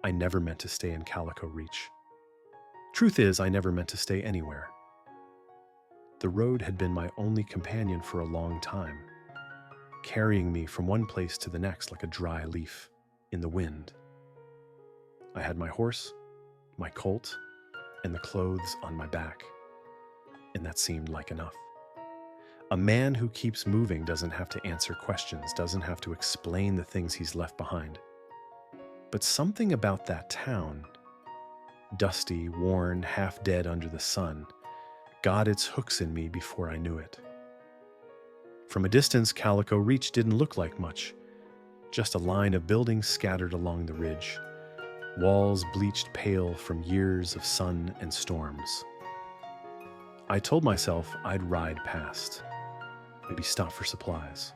I never meant to stay in Calico Reach. Truth is, I never meant to stay anywhere. The road had been my only companion for a long time, carrying me from one place to the next like a dry leaf in the wind. I had my horse, my colt, and the clothes on my back, and that seemed like enough. A man who keeps moving doesn't have to answer questions, doesn't have to explain the things he's left behind. But something about that town, dusty, worn, half dead under the sun, got its hooks in me before I knew it. From a distance, Calico Reach didn't look like much, just a line of buildings scattered along the ridge, walls bleached pale from years of sun and storms. I told myself I'd ride past, maybe stop for supplies,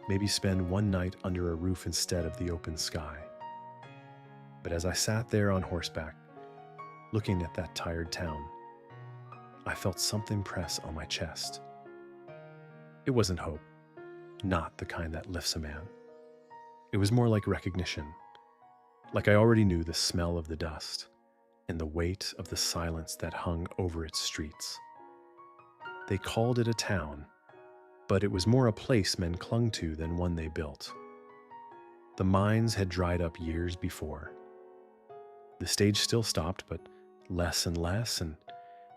maybe spend one night under a roof instead of the open sky. But as I sat there on horseback, looking at that tired town, I felt something press on my chest. It wasn't hope, not the kind that lifts a man. It was more like recognition, like I already knew the smell of the dust and the weight of the silence that hung over its streets. They called it a town, but it was more a place men clung to than one they built. The mines had dried up years before. The stage still stopped, but less and less, and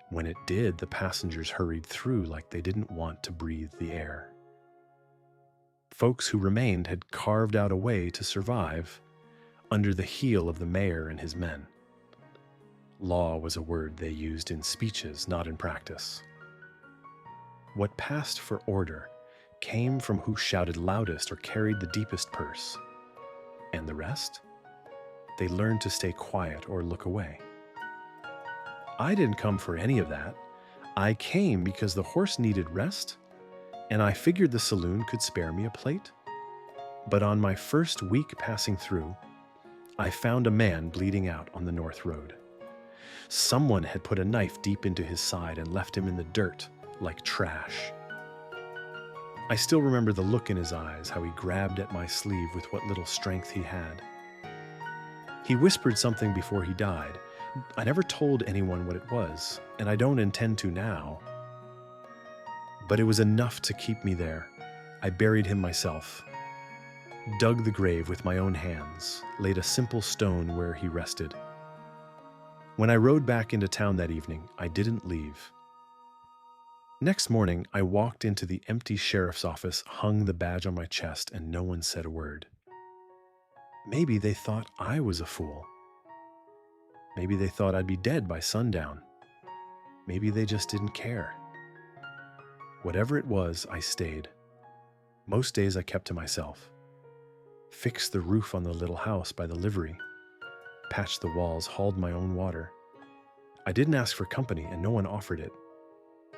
when it did, the passengers hurried through like they didn't want to breathe the air. Folks who remained had carved out a way to survive under the heel of the mayor and his men. Law was a word they used in speeches, not in practice. What passed for order came from who shouted loudest or carried the deepest purse. And the rest? They learned to stay quiet or look away. I didn't come for any of that. I came because the horse needed rest, and I figured the saloon could spare me a plate. But on my first week passing through, I found a man bleeding out on the North Road. Someone had put a knife deep into his side and left him in the dirt like trash. I still remember the look in his eyes, how he grabbed at my sleeve with what little strength he had. He whispered something before he died. I never told anyone what it was, and I don't intend to now. But it was enough to keep me there. I buried him myself, dug the grave with my own hands, laid a simple stone where he rested. When I rode back into town that evening, I didn't leave. Next morning, I walked into the empty sheriff's office, hung the badge on my chest, and no one said a word. Maybe they thought I was a fool. Maybe they thought I'd be dead by sundown. Maybe they just didn't care. Whatever it was, I stayed. Most days I kept to myself. Fixed the roof on the little house by the livery. Patched the walls, hauled my own water. I didn't ask for company, and no one offered it.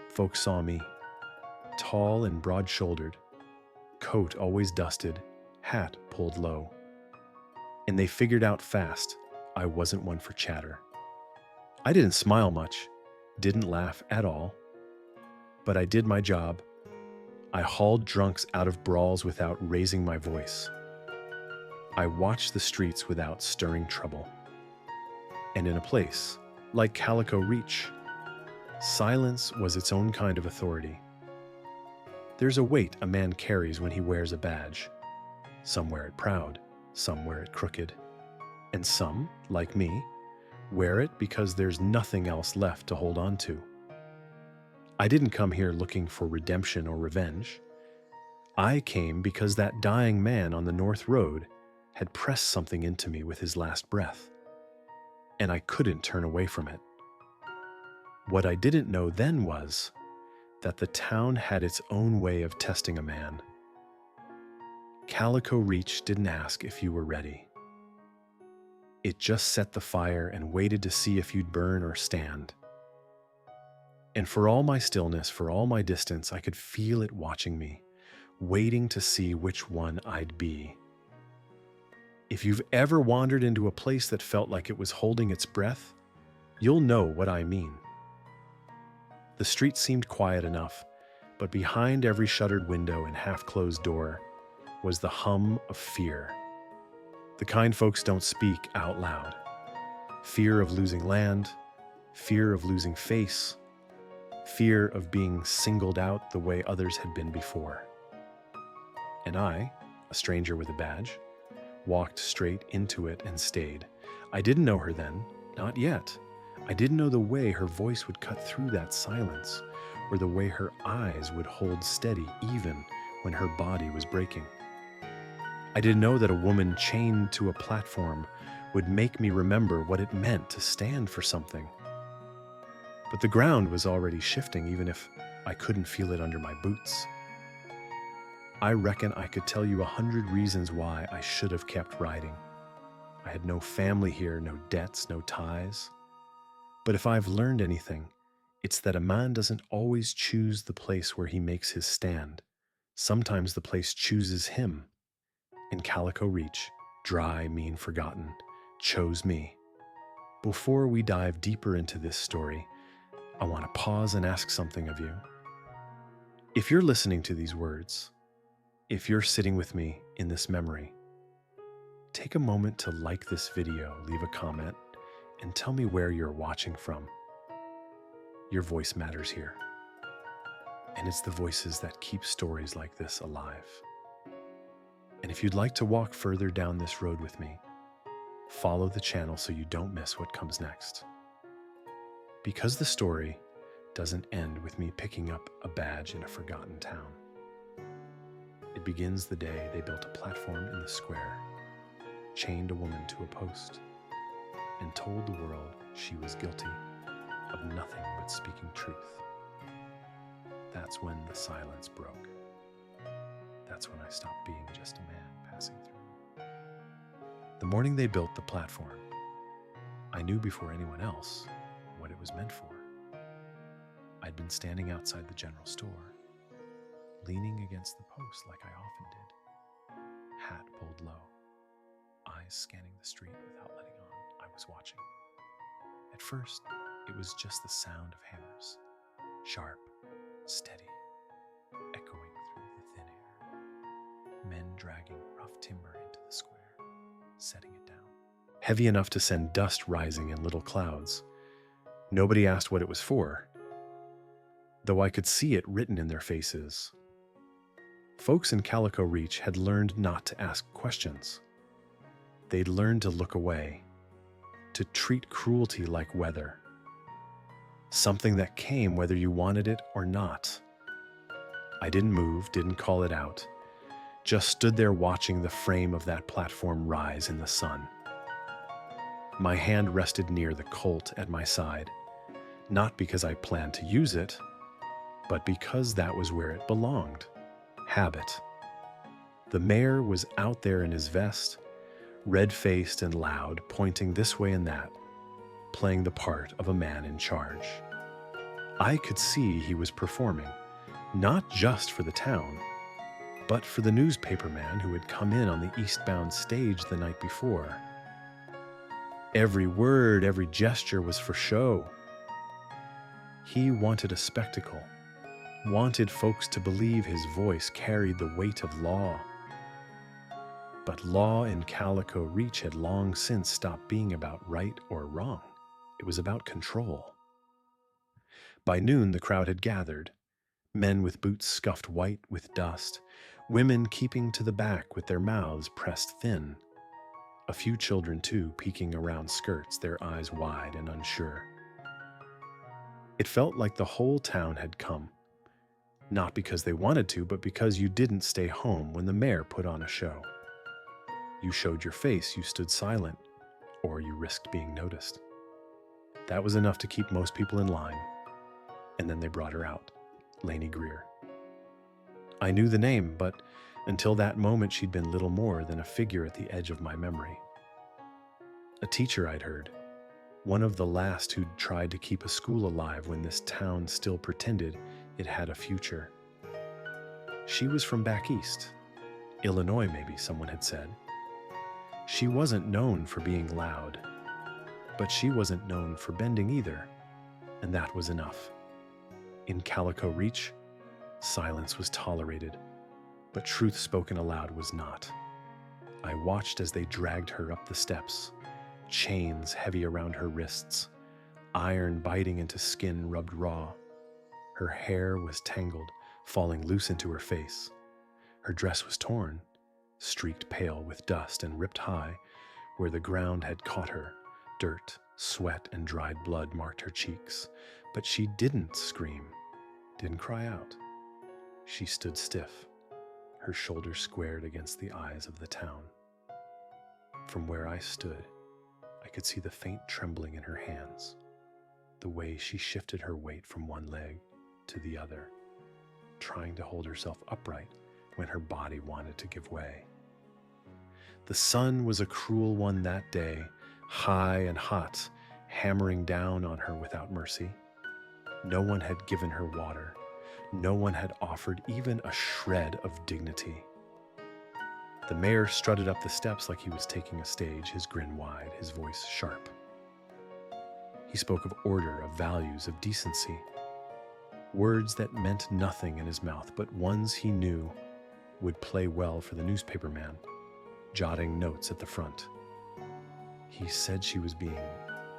Folks saw me, tall and broad-shouldered, coat always dusted, hat pulled low. And they figured out fast I wasn't one for chatter. I didn't smile much, didn't laugh at all, but I did my job. I hauled drunks out of brawls without raising my voice. I watched the streets without stirring trouble. And in a place like Calico Reach, silence was its own kind of authority. There's a weight a man carries when he wears a badge. Some wear it proud, some wear it crooked, and some, like me, wear it because there's nothing else left to hold on to. I didn't come here looking for redemption or revenge. I came because that dying man on the North Road had pressed something into me with his last breath, and I couldn't turn away from it. What I didn't know then was that the town had its own way of testing a man. Calico Reach didn't ask if you were ready. It just set the fire and waited to see if you'd burn or stand. And for all my stillness, for all my distance, I could feel it watching me, waiting to see which one I'd be. If you've ever wandered into a place that felt like it was holding its breath, you'll know what I mean. The street seemed quiet enough, but behind every shuttered window and half-closed door was the hum of fear. The kind folks don't speak out loud. Fear of losing land, fear of losing face, fear of being singled out the way others had been before. And I, a stranger with a badge, walked straight into it and stayed. I didn't know her then, not yet. I didn't know the way her voice would cut through that silence, or the way her eyes would hold steady even when her body was breaking. I didn't know that a woman chained to a platform would make me remember what it meant to stand for something. But the ground was already shifting, even if I couldn't feel it under my boots. I reckon I could tell you 100 reasons why I should have kept riding. I had no family here, no debts, no ties. But if I've learned anything, it's that a man doesn't always choose the place where he makes his stand. Sometimes the place chooses him. In Calico Reach, dry, mean, forgotten, chose me. Before we dive deeper into this story, I want to pause and ask something of you. If you're listening to these words, if you're sitting with me in this memory, take a moment to like this video, leave a comment, and tell me where you're watching from. Your voice matters here. And it's the voices that keep stories like this alive. And if you'd like to walk further down this road with me, follow the channel so you don't miss what comes next. Because the story doesn't end with me picking up a badge in a forgotten town. It begins the day they built a platform in the square, chained a woman to a post, and told the world she was guilty of nothing but speaking truth. That's when the silence broke. That's when I stopped being just a man passing through. The morning they built the platform, I knew before anyone else what it was meant for. I'd been standing outside the general store, leaning against the post like I often did, hat pulled low, eyes scanning the street without letting on I was watching. At first, it was just the sound of hammers, sharp, steady, echoing through the thin air. Men dragging rough timber into the square, setting it down. Heavy enough to send dust rising in little clouds. Nobody asked what it was for, though I could see it written in their faces. Folks in Calico Reach had learned not to ask questions. They'd learned to look away, to treat cruelty like weather, something that came whether you wanted it or not. I didn't move, didn't call it out, just stood there watching the frame of that platform rise in the sun. My hand rested near the Colt at my side, not because I planned to use it, but because that was where it belonged. Habit. The mayor was out there in his vest, red-faced and loud, pointing this way and that, playing the part of a man in charge. I could see he was performing, not just for the town, but for the newspaper man who had come in on the eastbound stage the night before. Every word, every gesture was for show. He wanted a spectacle, wanted folks to believe his voice carried the weight of law. But law in Calico Reach had long since stopped being about right or wrong. It was about control. By noon, the crowd had gathered, men with boots scuffed white with dust, women keeping to the back with their mouths pressed thin, a few children too peeking around skirts, their eyes wide and unsure. It felt like the whole town had come, not because they wanted to, but because you didn't stay home when the mayor put on a show. You showed your face, you stood silent, or you risked being noticed. That was enough to keep most people in line. And then they brought her out, Laney Greer. I knew the name, but until that moment she'd been little more than a figure at the edge of my memory. A teacher I'd heard, one of the last who'd tried to keep a school alive when this town still pretended it had a future. She was from back east, Illinois maybe, someone had said. She wasn't known for being loud, but she wasn't known for bending either, and that was enough. In Calico Reach, silence was tolerated, but truth spoken aloud was not. I watched as they dragged her up the steps, chains heavy around her wrists, iron biting into skin rubbed raw. Her hair was tangled, falling loose into her face. Her dress was torn, streaked pale with dust, and ripped high where the ground had caught her. Dirt, sweat, and dried blood marked her cheeks. But she didn't scream, didn't cry out. She stood stiff, her shoulders squared against the eyes of the town. From where I stood, I could see the faint trembling in her hands, the way she shifted her weight from one leg to the other, trying to hold herself upright when her body wanted to give way. The sun was a cruel one that day, high and hot, hammering down on her without mercy. No one had given her water. No one had offered even a shred of dignity. The mayor strutted up the steps like he was taking a stage, his grin wide, his voice sharp. He spoke of order, of values, of decency. Words that meant nothing in his mouth, but ones he knew would play well for the newspaperman, jotting notes at the front. He said she was being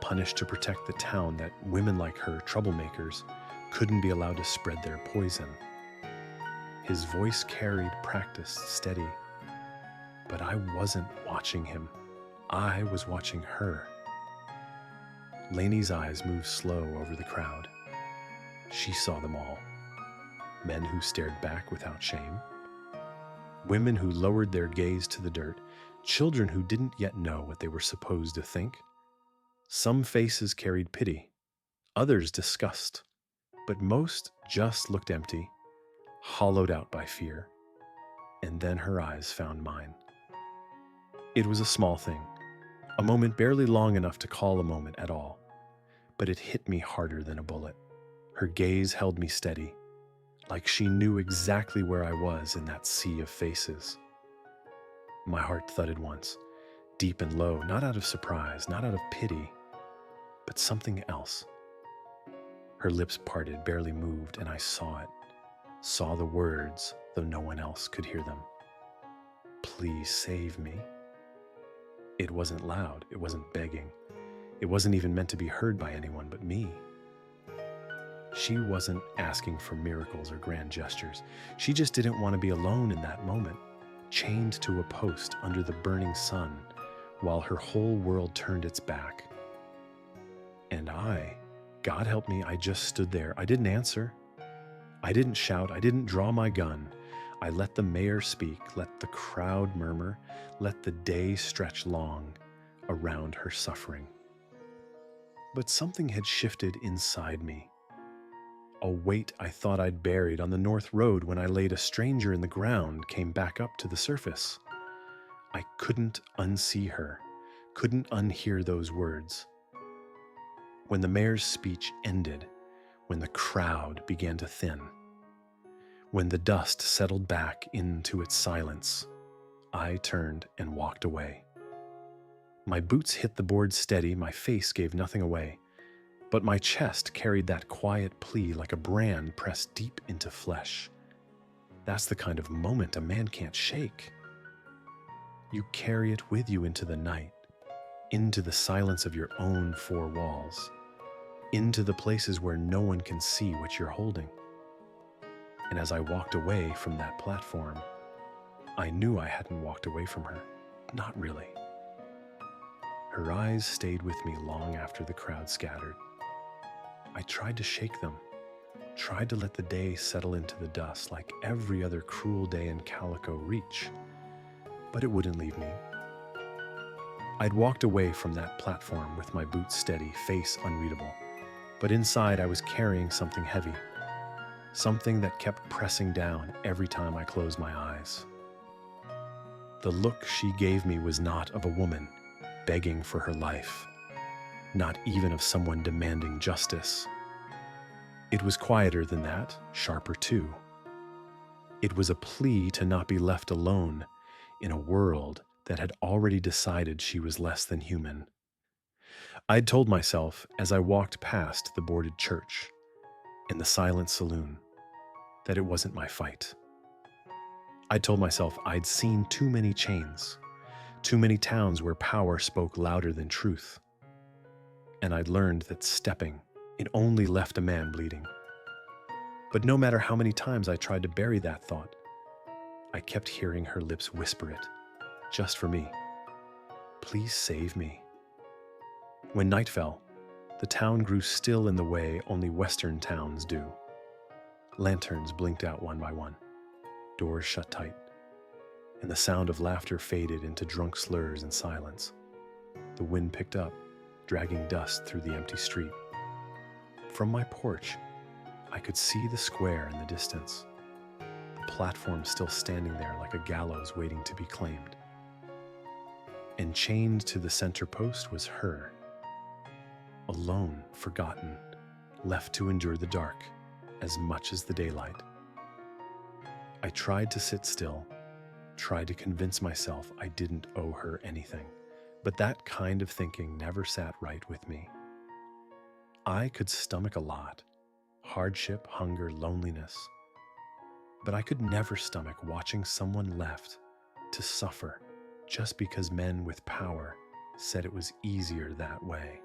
punished to protect the town, that women like her, troublemakers, couldn't be allowed to spread their poison. His voice carried practiced, steady. But I wasn't watching him. I was watching her. Laney's eyes moved slow over the crowd. She saw them all. Men who stared back without shame. Women who lowered their gaze to the dirt. Children who didn't yet know what they were supposed to think. Some faces carried pity, others disgust, but most just looked empty, hollowed out by fear. And then her eyes found mine. It was a small thing, a moment barely long enough to call a moment at all, but it hit me harder than a bullet. Her gaze held me steady, like she knew exactly where I was in that sea of faces. My heart thudded once, deep and low, not out of surprise, not out of pity, but something else. Her lips parted, barely moved, and I saw it, saw the words, though no one else could hear them. Please save me. It wasn't loud, it wasn't begging. It wasn't even meant to be heard by anyone but me. She wasn't asking for miracles or grand gestures. She just didn't want to be alone in that moment, chained to a post under the burning sun, while her whole world turned its back. And God help me, I just stood there. I didn't answer. I didn't shout. I didn't draw my gun. I let the mayor speak, let the crowd murmur, let the day stretch long around her suffering. But something had shifted inside me. A weight I thought I'd buried on the North Road when I laid a stranger in the ground came back up to the surface. I couldn't unsee her, couldn't unhear those words. When the mayor's speech ended, when the crowd began to thin, when the dust settled back into its silence, I turned and walked away. My boots hit the board steady, my face gave nothing away, but my chest carried that quiet plea like a brand pressed deep into flesh. That's the kind of moment a man can't shake. You carry it with you into the night, into the silence of your own four walls, into the places where no one can see what you're holding. And as I walked away from that platform, I knew I hadn't walked away from her. Not really. Her eyes stayed with me long after the crowd scattered. I tried to shake them, tried to let the day settle into the dust like every other cruel day in Calico Reach, but it wouldn't leave me. I'd walked away from that platform with my boots steady, face unreadable, but inside I was carrying something heavy, something that kept pressing down every time I closed my eyes. The look she gave me was not of a woman begging for her life, not even of someone demanding justice. It was quieter than that, sharper too. It was a plea to not be left alone in a world that had already decided she was less than human. I'd told myself as I walked past the boarded church and the silent saloon that it wasn't my fight. I told myself I'd seen too many chains, Too many towns where power spoke louder than truth. And I'd learned that stepping, it only left a man bleeding. But no matter how many times I tried to bury that thought, I kept hearing her lips whisper it, just for me. Please save me. When night fell, the town grew still in the way only Western towns do. Lanterns blinked out one by one, doors shut tight, and the sound of laughter faded into drunk slurs and silence. The wind picked up, dragging dust through the empty street. From my porch, I could see the square in the distance, the platform still standing there like a gallows waiting to be claimed. And chained to the center post was her, alone, forgotten, left to endure the dark as much as the daylight. I tried to sit still, tried to convince myself I didn't owe her anything, but that kind of thinking never sat right with me. I could stomach a lot, hardship, hunger, loneliness, but I could never stomach watching someone left to suffer just because men with power said it was easier that way.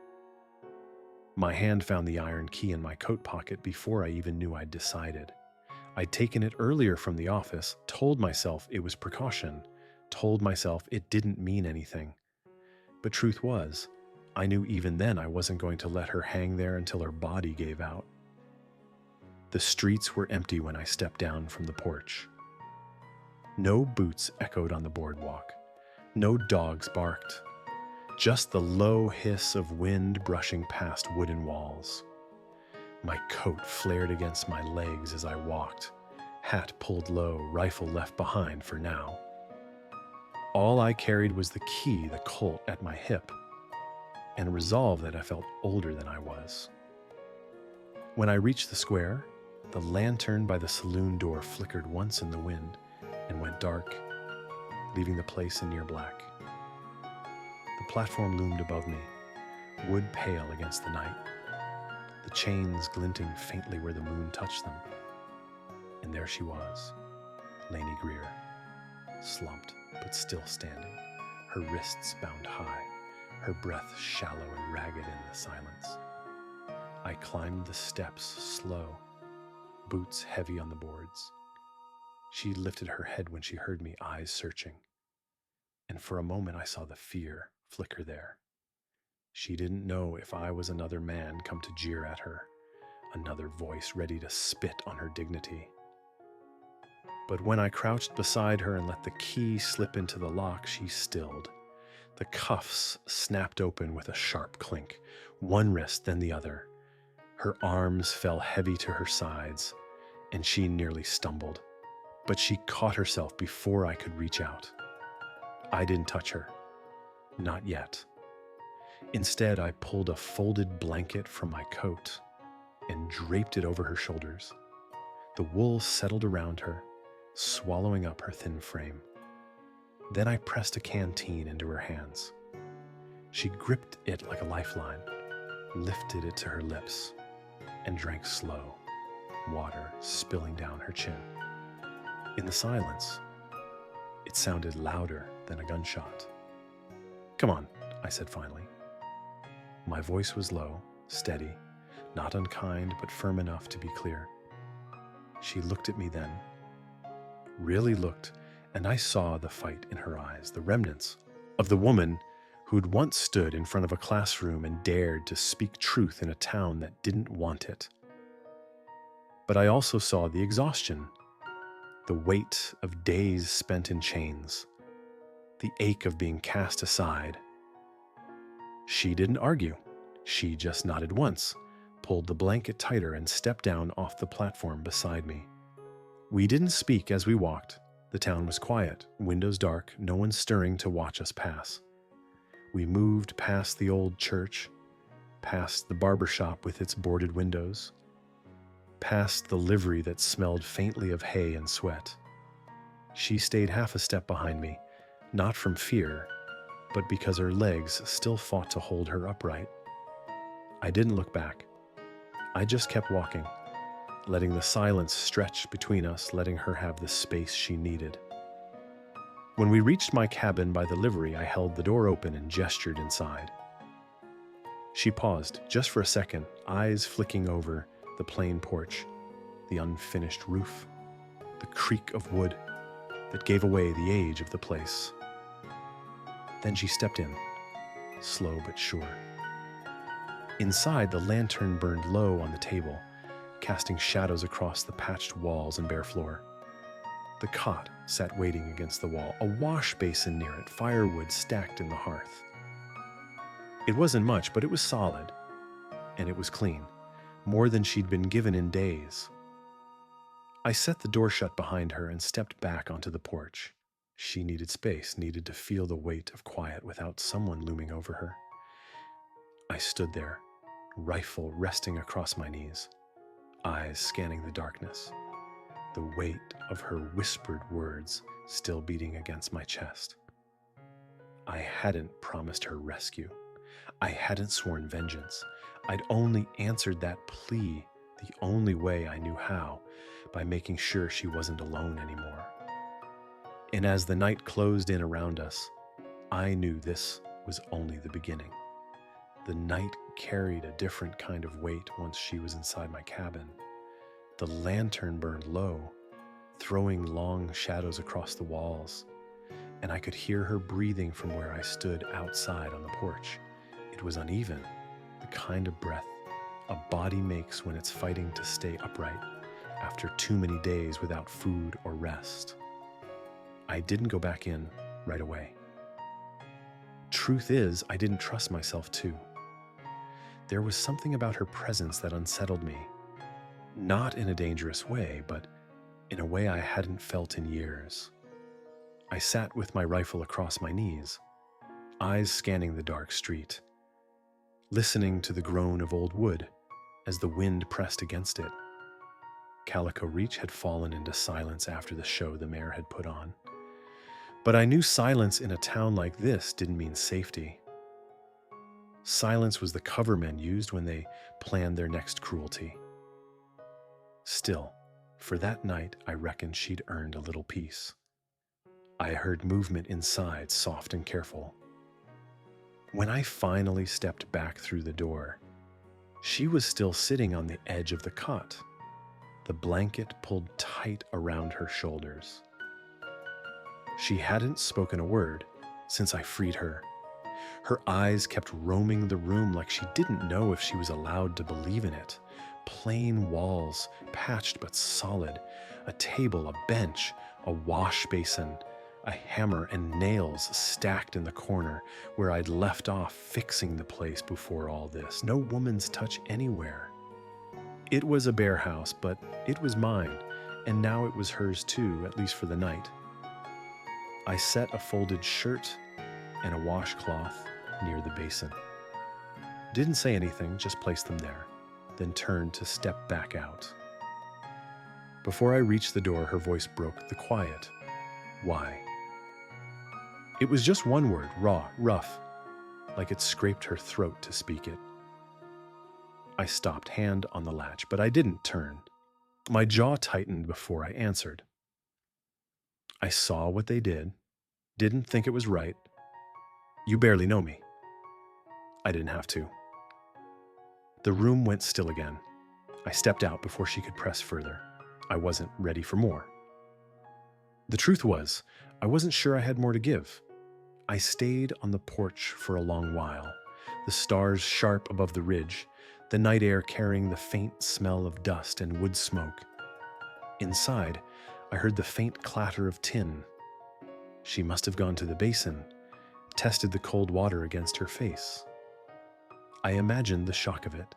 My hand found the iron key in my coat pocket before I even knew I'd decided. I'd taken it earlier from the office, told myself it was precaution, told myself it didn't mean anything. But truth was, I knew even then I wasn't going to let her hang there until her body gave out. The streets were empty when I stepped down from the porch. No boots echoed on the boardwalk. No dogs barked. Just the low hiss of wind brushing past wooden walls. My coat flared against my legs as I walked, hat pulled low, rifle left behind for now. All I carried was the key, the Colt at my hip, and a resolve that I felt older than I was. When I reached the square, the lantern by the saloon door flickered once in the wind and went dark, leaving the place in near black. The platform loomed above me, wood pale against the night, the chains glinting faintly where the moon touched them. And there she was, Laney Greer, slumped but still standing, her wrists bound high, her breath shallow and ragged in the silence. I climbed the steps slow, boots heavy on the boards. She lifted her head when she heard me, eyes searching. And for a moment I saw the fear flicker there. She didn't know if I was another man come to jeer at her, another voice ready to spit on her dignity. But when I crouched beside her and let the key slip into the lock, she stilled. The cuffs snapped open with a sharp clink, one wrist then the other. Her arms fell heavy to her sides, and she nearly stumbled. But she caught herself before I could reach out. I didn't touch her. Not yet. Instead, I pulled a folded blanket from my coat and draped it over her shoulders. The wool settled around her, swallowing up her thin frame. Then I pressed a canteen into her hands. She gripped it like a lifeline, lifted it to her lips, and drank slow, water spilling down her chin. In the silence, it sounded louder than a gunshot. "Come on," I said finally. My voice was low, steady, not unkind, but firm enough to be clear. She looked at me then, really looked, and I saw the fight in her eyes, the remnants of the woman who'd once stood in front of a classroom and dared to speak truth in a town that didn't want it. But I also saw the exhaustion, the weight of days spent in chains, the ache of being cast aside. She didn't argue. She just nodded once, pulled the blanket tighter, and stepped down off the platform beside me. We didn't speak as we walked. The town was quiet, windows dark, no one stirring to watch us pass. We moved past the old church, past the barber shop with its boarded windows, past the livery that smelled faintly of hay and sweat. She stayed half a step behind me, not from fear, but because her legs still fought to hold her upright. I didn't look back. I just kept walking, letting the silence stretch between us, letting her have the space she needed. When we reached my cabin by the livery, I held the door open and gestured inside. She paused just for a second, eyes flicking over the plain porch, the unfinished roof, the creak of wood that gave away the age of the place. Then she stepped in, slow but sure. Inside, the lantern burned low on the table, casting shadows across the patched walls and bare floor. The cot sat waiting against the wall, a wash basin near it, firewood stacked in the hearth. It wasn't much, but it was solid, and it was clean, more than she'd been given in days. I set the door shut behind her and stepped back onto the porch. She needed space, needed to feel the weight of quiet without someone looming over her. I stood there, rifle resting across my knees, eyes scanning the darkness, the weight of her whispered words still beating against my chest. I hadn't promised her rescue. I hadn't sworn vengeance. I'd only answered that plea the only way I knew how, by making sure she wasn't alone anymore. And as the night closed in around us, I knew this was only the beginning. The night carried a different kind of weight once she was inside my cabin. The lantern burned low, throwing long shadows across the walls, and I could hear her breathing from where I stood outside on the porch. It was uneven, the kind of breath a body makes when it's fighting to stay upright after too many days without food or rest. I didn't go back in right away. Truth is, I didn't trust myself too. There was something about her presence that unsettled me, not in a dangerous way, but in a way I hadn't felt in years. I sat with my rifle across my knees, eyes scanning the dark street, listening to the groan of old wood as the wind pressed against it. Calico Reach had fallen into silence after the show the mayor had put on. But I knew silence in a town like this didn't mean safety. Silence was the cover men used when they planned their next cruelty. Still, for that night, I reckoned she'd earned a little peace. I heard movement inside, soft and careful. When I finally stepped back through the door, she was still sitting on the edge of the cot, the blanket pulled tight around her shoulders. She hadn't spoken a word since I freed her. Her eyes kept roaming the room like she didn't know if she was allowed to believe in it. Plain walls, patched but solid, a table, a bench, a wash basin, a hammer and nails stacked in the corner where I'd left off fixing the place before all this. No woman's touch anywhere. It was a bare house, but it was mine, and now it was hers too, at least for the night. I set a folded shirt and a washcloth near the basin. Didn't say anything, just placed them there, then turned to step back out. Before I reached the door, her voice broke the quiet. Why? It was just one word, raw, rough, like it scraped her throat to speak it. I stopped, hand on the latch, but I didn't turn. My jaw tightened before I answered. I saw what they did, didn't think it was right. You barely know me. I didn't have to. The room went still again. I stepped out before she could press further. I wasn't ready for more. The truth was, I wasn't sure I had more to give. I stayed on the porch for a long while, the stars sharp above the ridge, the night air carrying the faint smell of dust and wood smoke. Inside, I heard the faint clatter of tin. She must have gone to the basin, tested the cold water against her face. I imagined the shock of it,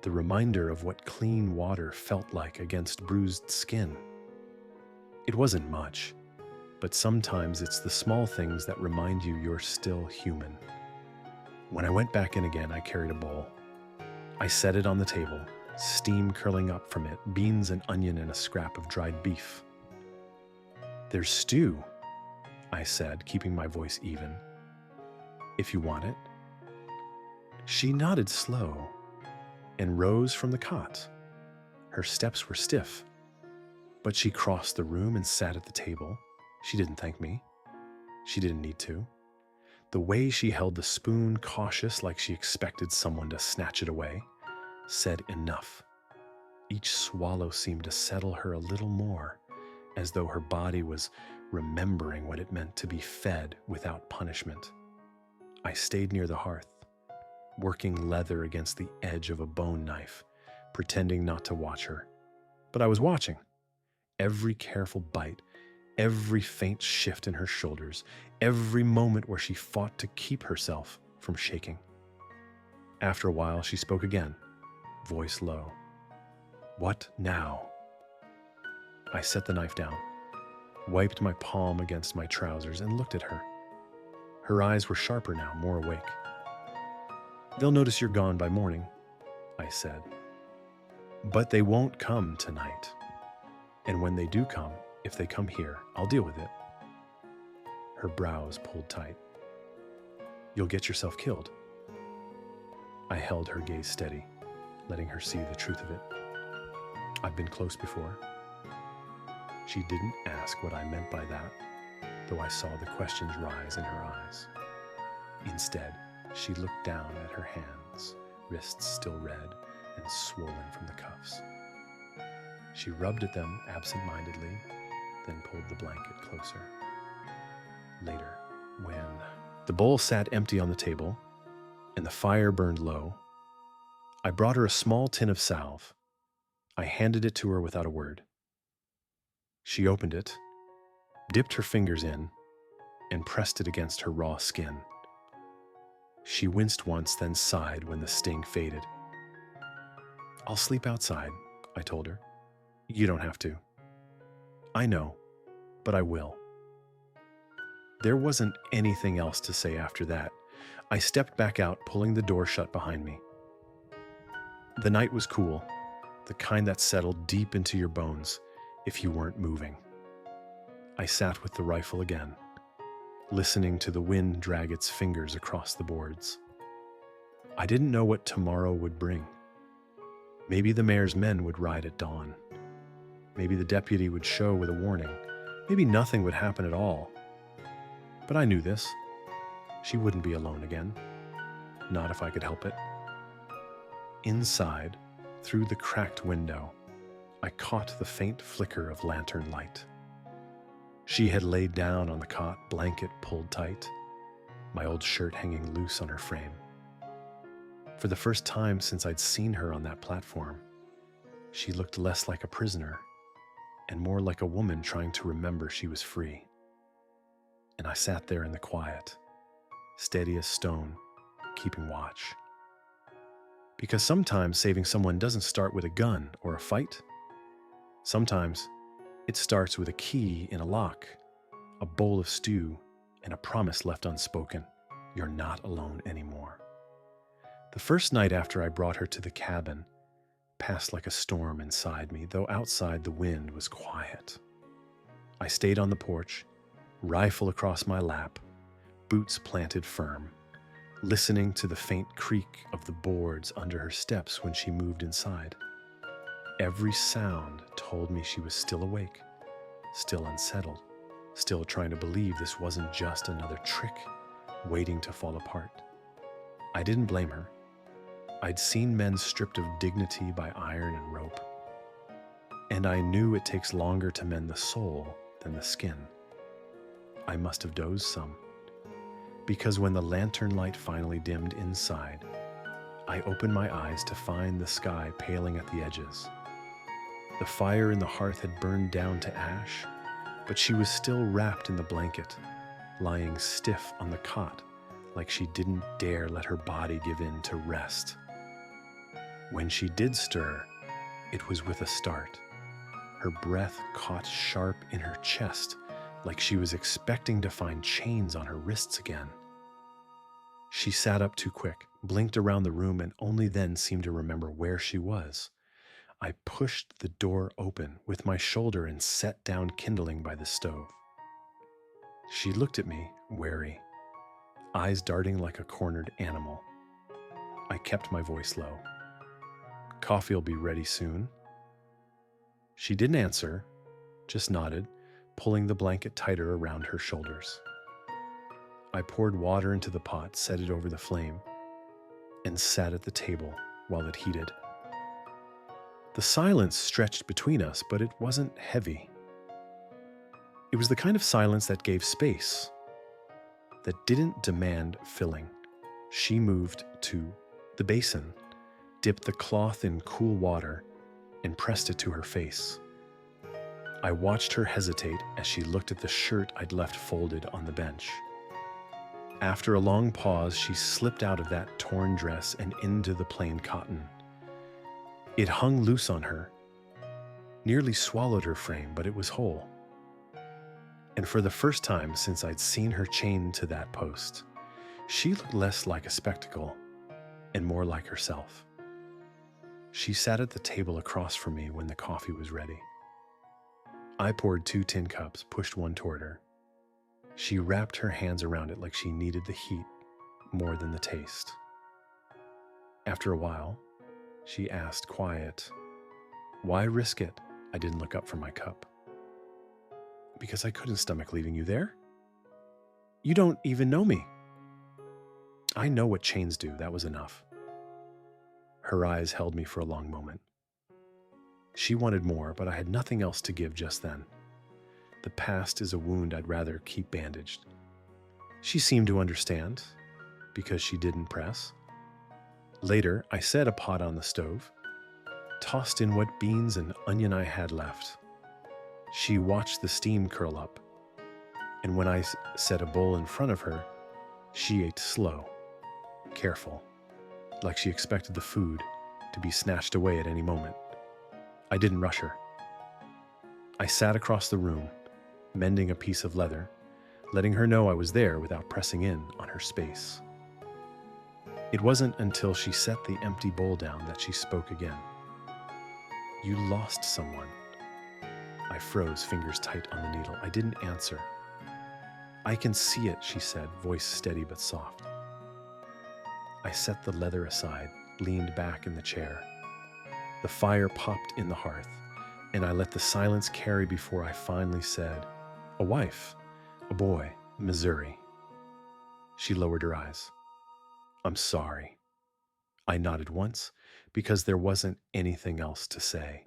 the reminder of what clean water felt like against bruised skin. It wasn't much, but sometimes it's the small things that remind you you're still human. When I went back in again, I carried a bowl. I set it on the table, steam curling up from it, beans and onion and a scrap of dried beef. There's stew, I said, keeping my voice even. If you want it. She nodded slow and rose from the cot. Her steps were stiff, but she crossed the room and sat at the table. She didn't thank me. She didn't need to. The way she held the spoon, cautious like she expected someone to snatch it away, said enough. Each swallow seemed to settle her a little more, as though her body was remembering what it meant to be fed without punishment. I stayed near the hearth, working leather against the edge of a bone knife, pretending not to watch her. But I was watching. Every careful bite, every faint shift in her shoulders, every moment where she fought to keep herself from shaking. After a while, she spoke again, voice low. "What now?" I set the knife down, wiped my palm against my trousers, and looked at her. Her eyes were sharper now, more awake. "They'll notice you're gone by morning," I said. "But they won't come tonight. And when they do come, if they come here, I'll deal with it." Her brows pulled tight. "You'll get yourself killed." I held her gaze steady, letting her see the truth of it. "I've been close before." She didn't ask what I meant by that, though I saw the questions rise in her eyes. Instead, she looked down at her hands, wrists still red and swollen from the cuffs. She rubbed at them absent-mindedly, then pulled the blanket closer. Later, when the bowl sat empty on the table and the fire burned low, I brought her a small tin of salve. I handed it to her without a word. She opened it, dipped her fingers in, and pressed it against her raw skin. She winced once, then sighed when the sting faded. "I'll sleep outside," I told her. "You don't have to." "I know, but I will." There wasn't anything else to say after that. I stepped back out, pulling the door shut behind me. The night was cool, the kind that settled deep into your bones if you weren't moving. I sat with the rifle again, listening to the wind drag its fingers across the boards. I didn't know what tomorrow would bring. Maybe the mayor's men would ride at dawn. Maybe the deputy would show with a warning. Maybe nothing would happen at all. But I knew this. She wouldn't be alone again. Not if I could help it. Inside, through the cracked window, I caught the faint flicker of lantern light. She had laid down on the cot, blanket pulled tight, my old shirt hanging loose on her frame. For the first time since I'd seen her on that platform, she looked less like a prisoner and more like a woman trying to remember she was free. And I sat there in the quiet, steady as stone, keeping watch. Because sometimes saving someone doesn't start with a gun or a fight. Sometimes it starts with a key in a lock, a bowl of stew, and a promise left unspoken. You're not alone anymore. The first night after I brought her to the cabin passed like a storm inside me, though outside the wind was quiet. I stayed on the porch, rifle across my lap, boots planted firm, listening to the faint creak of the boards under her steps when she moved inside. Every sound told me she was still awake, still unsettled, still trying to believe this wasn't just another trick waiting to fall apart. I didn't blame her. I'd seen men stripped of dignity by iron and rope, and I knew it takes longer to mend the soul than the skin. I must have dozed some, because when the lantern light finally dimmed inside, I opened my eyes to find the sky paling at the edges. The fire in the hearth had burned down to ash, but she was still wrapped in the blanket, lying stiff on the cot, like she didn't dare let her body give in to rest. When she did stir, it was with a start. Her breath caught sharp in her chest, like she was expecting to find chains on her wrists again. She sat up too quick, blinked around the room, and only then seemed to remember where she was. I pushed the door open with my shoulder and set down kindling by the stove. She looked at me, wary, eyes darting like a cornered animal. I kept my voice low. "Coffee'll be ready soon." She didn't answer, just nodded, pulling the blanket tighter around her shoulders. I poured water into the pot, set it over the flame, and sat at the table while it heated. The silence stretched between us, but it wasn't heavy. It was the kind of silence that gave space, that didn't demand filling. She moved to the basin, dipped the cloth in cool water, and pressed it to her face. I watched her hesitate as she looked at the shirt I'd left folded on the bench. After a long pause, she slipped out of that torn dress and into the plain cotton. It hung loose on her, nearly swallowed her frame, but it was whole. And for the first time since I'd seen her chained to that post, she looked less like a spectacle and more like herself. She sat at the table across from me when the coffee was ready. I poured 2 tin cups, pushed one toward her. She wrapped her hands around it like she needed the heat more than the taste. After a while, she asked, quiet, "Why risk it?" I didn't look up from my cup. "Because I couldn't stomach leaving you there. You don't even know me." "I know what chains do," that was enough. Her eyes held me for a long moment. She wanted more, but I had nothing else to give just then. The past is a wound I'd rather keep bandaged. She seemed to understand, because she didn't press. Later, I set a pot on the stove, tossed in what beans and onion I had left. She watched the steam curl up, and when I set a bowl in front of her, she ate slow, careful, like she expected the food to be snatched away at any moment. I didn't rush her. I sat across the room, mending a piece of leather, letting her know I was there without pressing in on her space. It wasn't until she set the empty bowl down that she spoke again. "You lost someone." I froze, fingers tight on the needle. I didn't answer. "I can see it," she said, voice steady but soft. I set the leather aside, leaned back in the chair. The fire popped in the hearth, and I let the silence carry before I finally said, "A wife, a boy, Missouri." She lowered her eyes. "I'm sorry." I nodded once, because there wasn't anything else to say.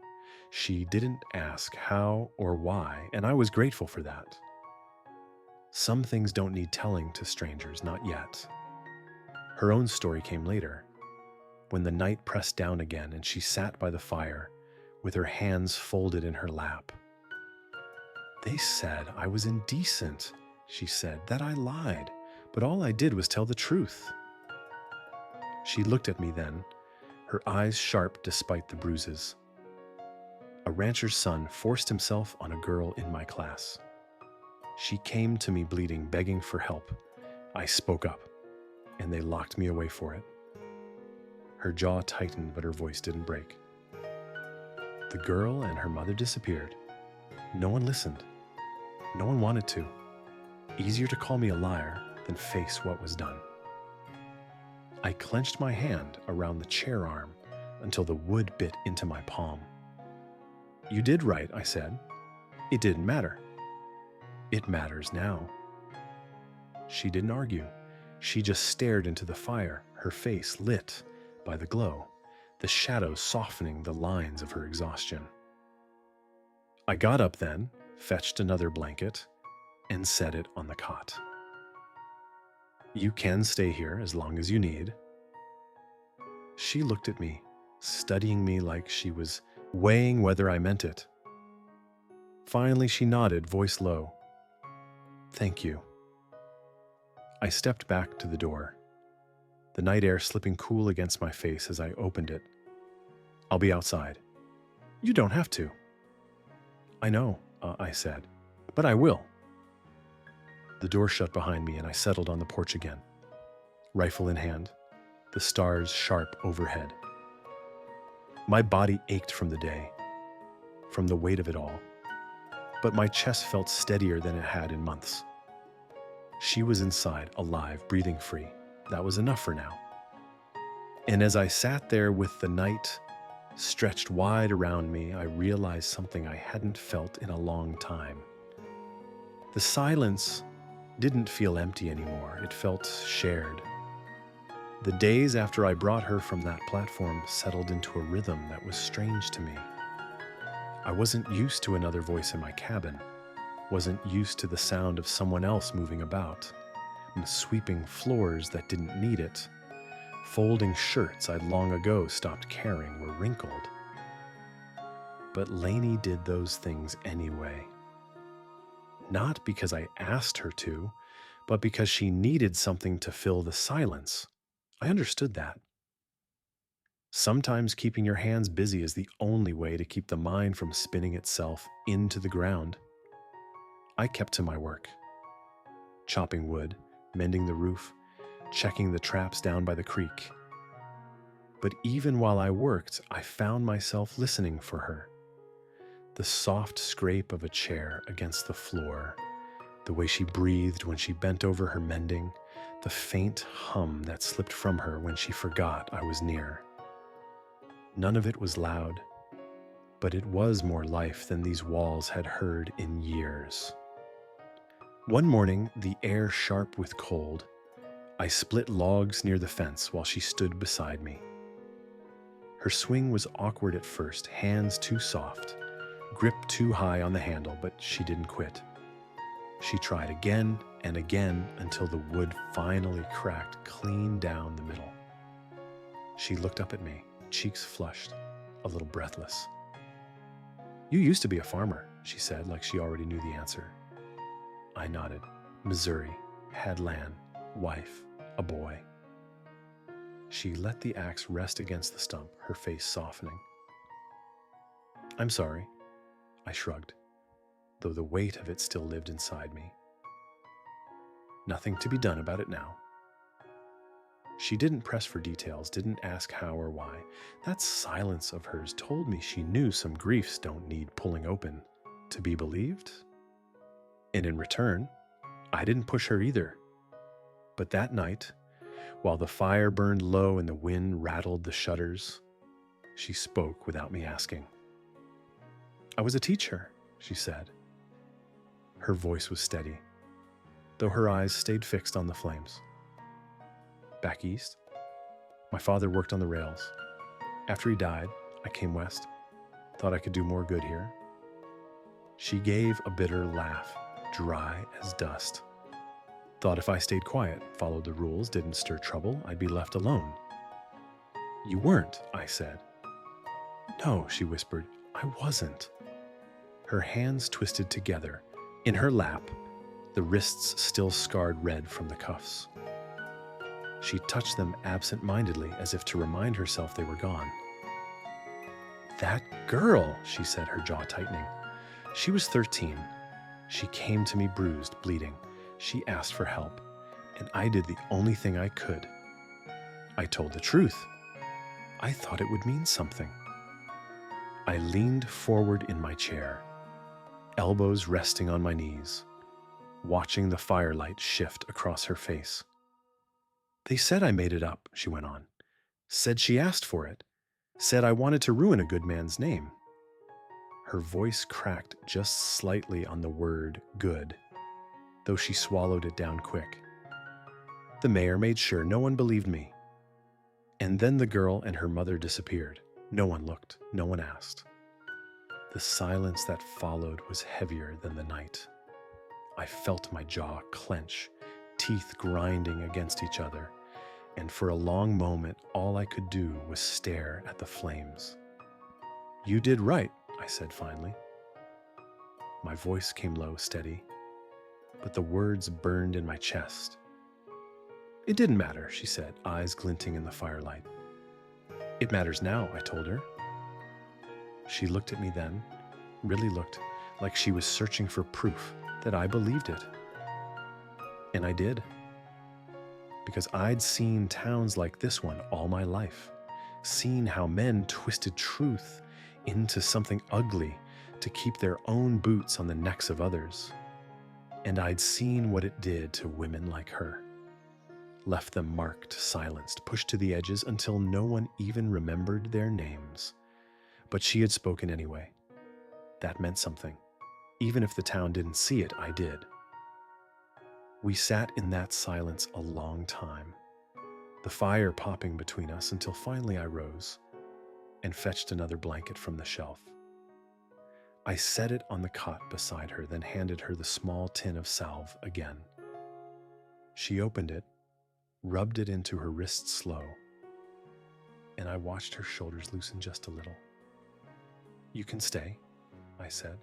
She didn't ask how or why, and I was grateful for that. Some things don't need telling to strangers, not yet. Her own story came later, when the night pressed down again and she sat by the fire with her hands folded in her lap. "They said I was indecent," she said, "that I lied, but all I did was tell the truth." She looked at me then, her eyes sharp despite the bruises. A rancher's son forced himself on a girl in my class. She came to me bleeding, begging for help. I spoke up, and they locked me away for it. Her jaw tightened, but her voice didn't break. The girl and her mother disappeared. No one listened. No one wanted to. Easier to call me a liar than face what was done. I clenched my hand around the chair arm until the wood bit into my palm. "You did right," I said. "It didn't matter." "It matters now." She didn't argue. She just stared into the fire, her face lit by the glow, the shadows softening the lines of her exhaustion. I got up then, fetched another blanket, and set it on the cot. "You can stay here as long as you need." She looked at me, studying me like she was weighing whether I meant it. Finally, she nodded, voice low. "Thank you." I stepped back to the door, the night air slipping cool against my face as I opened it. "I'll be outside." "You don't have to." "I know," I said, "but I will." The door shut behind me and I settled on the porch again, rifle in hand, the stars sharp overhead. My body ached from the day, from the weight of it all, but my chest felt steadier than it had in months. She was inside, alive, breathing free. That was enough for now. And as I sat there with the night stretched wide around me, I realized something I hadn't felt in a long time. The silence didn't feel empty anymore. It felt shared. The days after I brought her from that platform settled into a rhythm that was strange to me. I wasn't used to another voice in my cabin, wasn't used to the sound of someone else moving about, and sweeping floors that didn't need it. Folding shirts I'd long ago stopped caring were wrinkled. But Laney did those things anyway. Not because I asked her to, but because she needed something to fill the silence. I understood that. Sometimes keeping your hands busy is the only way to keep the mind from spinning itself into the ground. I kept to my work. Chopping wood, mending the roof, checking the traps down by the creek. But even while I worked, I found myself listening for her. The soft scrape of a chair against the floor, the way she breathed when she bent over her mending, the faint hum that slipped from her when she forgot I was near. None of it was loud, but it was more life than these walls had heard in years. One morning, the air sharp with cold, I split logs near the fence while she stood beside me. Her swing was awkward at first, hands too soft, grip too high on the handle, but she didn't quit. She tried again and again until the wood finally cracked clean down the middle. She looked up at me, cheeks flushed, a little breathless. "You used to be a farmer," she said, like she already knew the answer. I nodded. Missouri, had land, wife, a boy. She let the axe rest against the stump, her face softening. "I'm sorry," I shrugged, though the weight of it still lived inside me. "Nothing to be done about it now." She didn't press for details, didn't ask how or why. That silence of hers told me she knew some griefs don't need pulling open to be believed. And in return, I didn't push her either. But that night, while the fire burned low and the wind rattled the shutters, she spoke without me asking. "I was a teacher," she said. Her voice was steady, though her eyes stayed fixed on the flames. "Back east, my father worked on the rails. After he died, I came west. Thought I could do more good here." She gave a bitter laugh, dry as dust. "Thought if I stayed quiet, followed the rules, didn't stir trouble, I'd be left alone." "You weren't," I said. "No," she whispered, "I wasn't." Her hands twisted together, in her lap, the wrists still scarred red from the cuffs. She touched them absent-mindedly as if to remind herself they were gone. "That girl," she said, her jaw tightening. "She was 13. She came to me bruised, bleeding. She asked for help, and I did the only thing I could. I told the truth. I thought it would mean something." I leaned forward in my chair, elbows resting on my knees, watching the firelight shift across her face. "They said I made it up," she went on. "Said she asked for it. Said I wanted to ruin a good man's name." Her voice cracked just slightly on the word good, though she swallowed it down quick. "The mayor made sure no one believed me." And then the girl and her mother disappeared. No one looked, no one asked. The silence that followed was heavier than the night. I felt my jaw clench, teeth grinding against each other, and for a long moment all I could do was stare at the flames. "You did right," I said finally. My voice came low, steady, but the words burned in my chest. "It didn't matter," she said, eyes glinting in the firelight. "It matters now," I told her. She looked at me then, really looked like she was searching for proof that I believed it. And I did. Because I'd seen towns like this one all my life, seen how men twisted truth into something ugly to keep their own boots on the necks of others. And I'd seen what it did to women like her. Left them marked, silenced, pushed to the edges until no one even remembered their names. But she had spoken anyway. That meant something. Even if the town didn't see it, I did. We sat in that silence a long time, the fire popping between us, until finally I rose and fetched another blanket from the shelf. I set it on the cot beside her, then handed her the small tin of salve again. She opened it, rubbed it into her wrist slow, and I watched her shoulders loosen just a little. "You can stay," I said.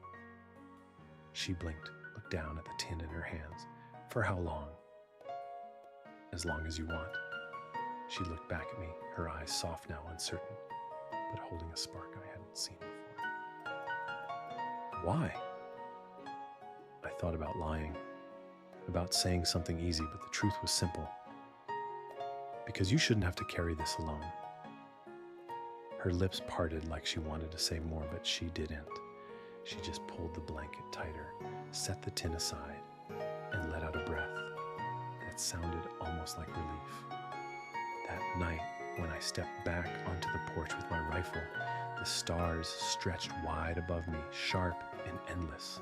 She blinked, looked down at the tin in her hands. "For how long?" "As long as you want." She looked back at me, her eyes soft now, uncertain, but holding a spark I hadn't seen before. "Why?" I thought about lying, about saying something easy, but the truth was simple. "Because you shouldn't have to carry this alone." Her lips parted like she wanted to say more, but she didn't. She just pulled the blanket tighter, set the tin aside, and let out a breath that sounded almost like relief. That night, when I stepped back onto the porch with my rifle, the stars stretched wide above me, sharp and endless.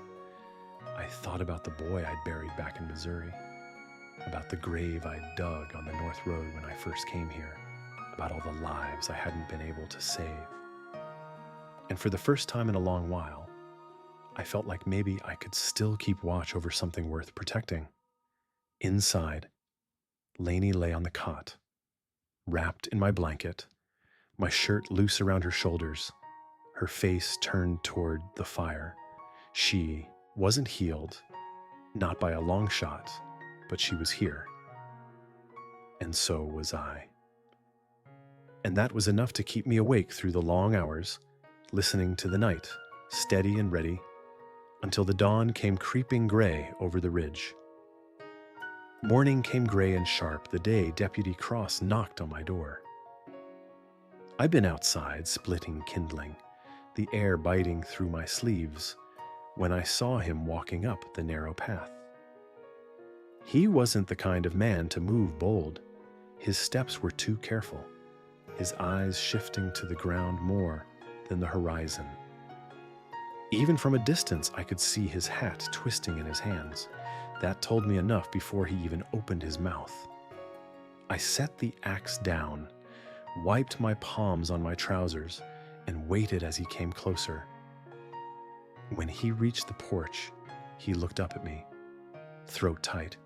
I thought about the boy I'd buried back in Missouri, about the grave I'd dug on the North Road when I first came here, about all the lives I hadn't been able to save. And for the first time in a long while, I felt like maybe I could still keep watch over something worth protecting. Inside, Laney lay on the cot, wrapped in my blanket, my shirt loose around her shoulders, her face turned toward the fire. She wasn't healed, not by a long shot, but she was here. And so was I. And that was enough to keep me awake through the long hours, listening to the night, steady and ready, until the dawn came creeping gray over the ridge. Morning came gray and sharp the day Deputy Cross knocked on my door. I'd been outside, splitting kindling, the air biting through my sleeves, when I saw him walking up the narrow path. He wasn't the kind of man to move bold. His steps were too careful, his eyes shifting to the ground more than the horizon. Even from a distance, I could see his hat twisting in his hands. That told me enough before he even opened his mouth. I set the axe down, wiped my palms on my trousers, and waited as he came closer. When he reached the porch, he looked up at me, throat tight,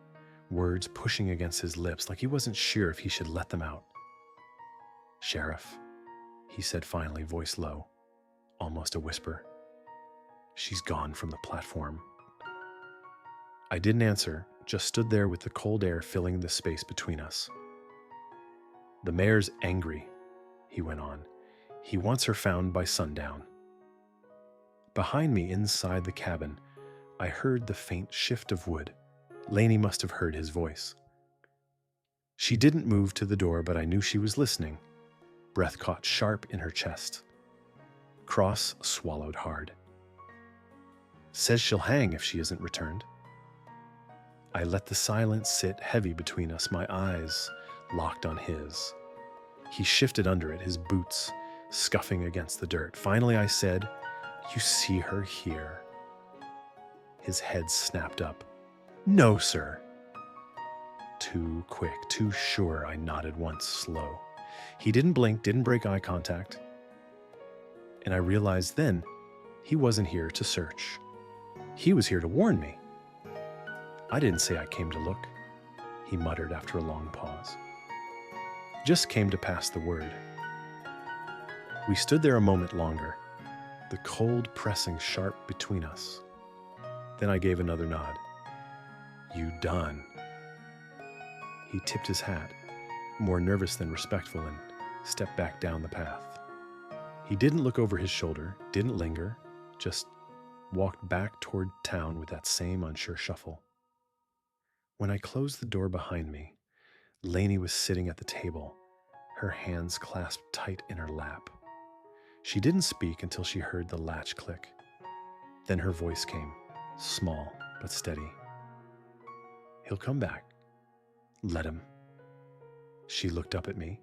words pushing against his lips like he wasn't sure if he should let them out. "Sheriff," he said finally, voice low, almost a whisper. "She's gone from the platform." I didn't answer, just stood there with the cold air filling the space between us. "The mayor's angry," he went on. "He wants her found by sundown." Behind me, inside the cabin, I heard the faint shift of wood. Laney must have heard his voice. She didn't move to the door, but I knew she was listening. Breath caught sharp in her chest. Cross swallowed hard. "Says she'll hang if she isn't returned." I let the silence sit heavy between us, my eyes locked on his. He shifted under it, his boots scuffing against the dirt. Finally I said, "You see her here." His head snapped up. "No, sir." Too quick, too sure, I nodded once, slow. He didn't blink, didn't break eye contact. And I realized then he wasn't here to search. He was here to warn me. "I didn't say I came to look," he muttered after a long pause. "Just came to pass the word." We stood there a moment longer, the cold pressing sharp between us. Then I gave another nod. "You done." He tipped his hat, more nervous than respectful, and stepped back down the path. He didn't look over his shoulder, didn't linger, just walked back toward town with that same unsure shuffle. When I closed the door behind me, Laney was sitting at the table, her hands clasped tight in her lap. She didn't speak until she heard the latch click. Then her voice came, small but steady. "He'll come back. Let him." She looked up at me,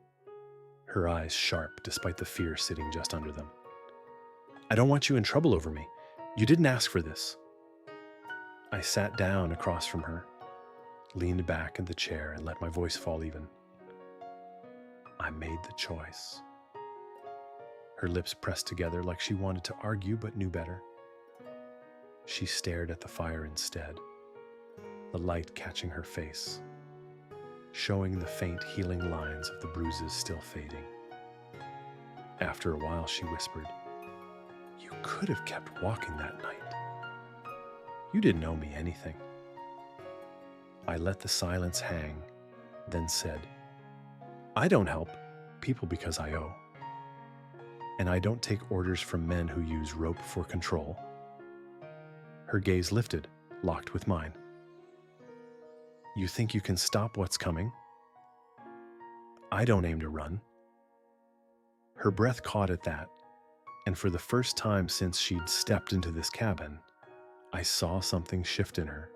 her eyes sharp despite the fear sitting just under them. "I don't want you in trouble over me. You didn't ask for this." I sat down across from her. leaned back in the chair, and let my voice fall even. I made the choice. Her lips pressed together like she wanted to argue but knew better. She stared at the fire instead, the light catching her face, showing the faint healing lines of the bruises still fading. After a while, she whispered, "You could have kept walking that night. You didn't owe me anything." I let the silence hang, then said, "I don't help people because I owe. And I don't take orders from men who use rope for control." Her gaze lifted, locked with mine. "You think you can stop what's coming?" "I don't aim to run." Her breath caught at that, and for the first time since she'd stepped into this cabin, I saw something shift in her.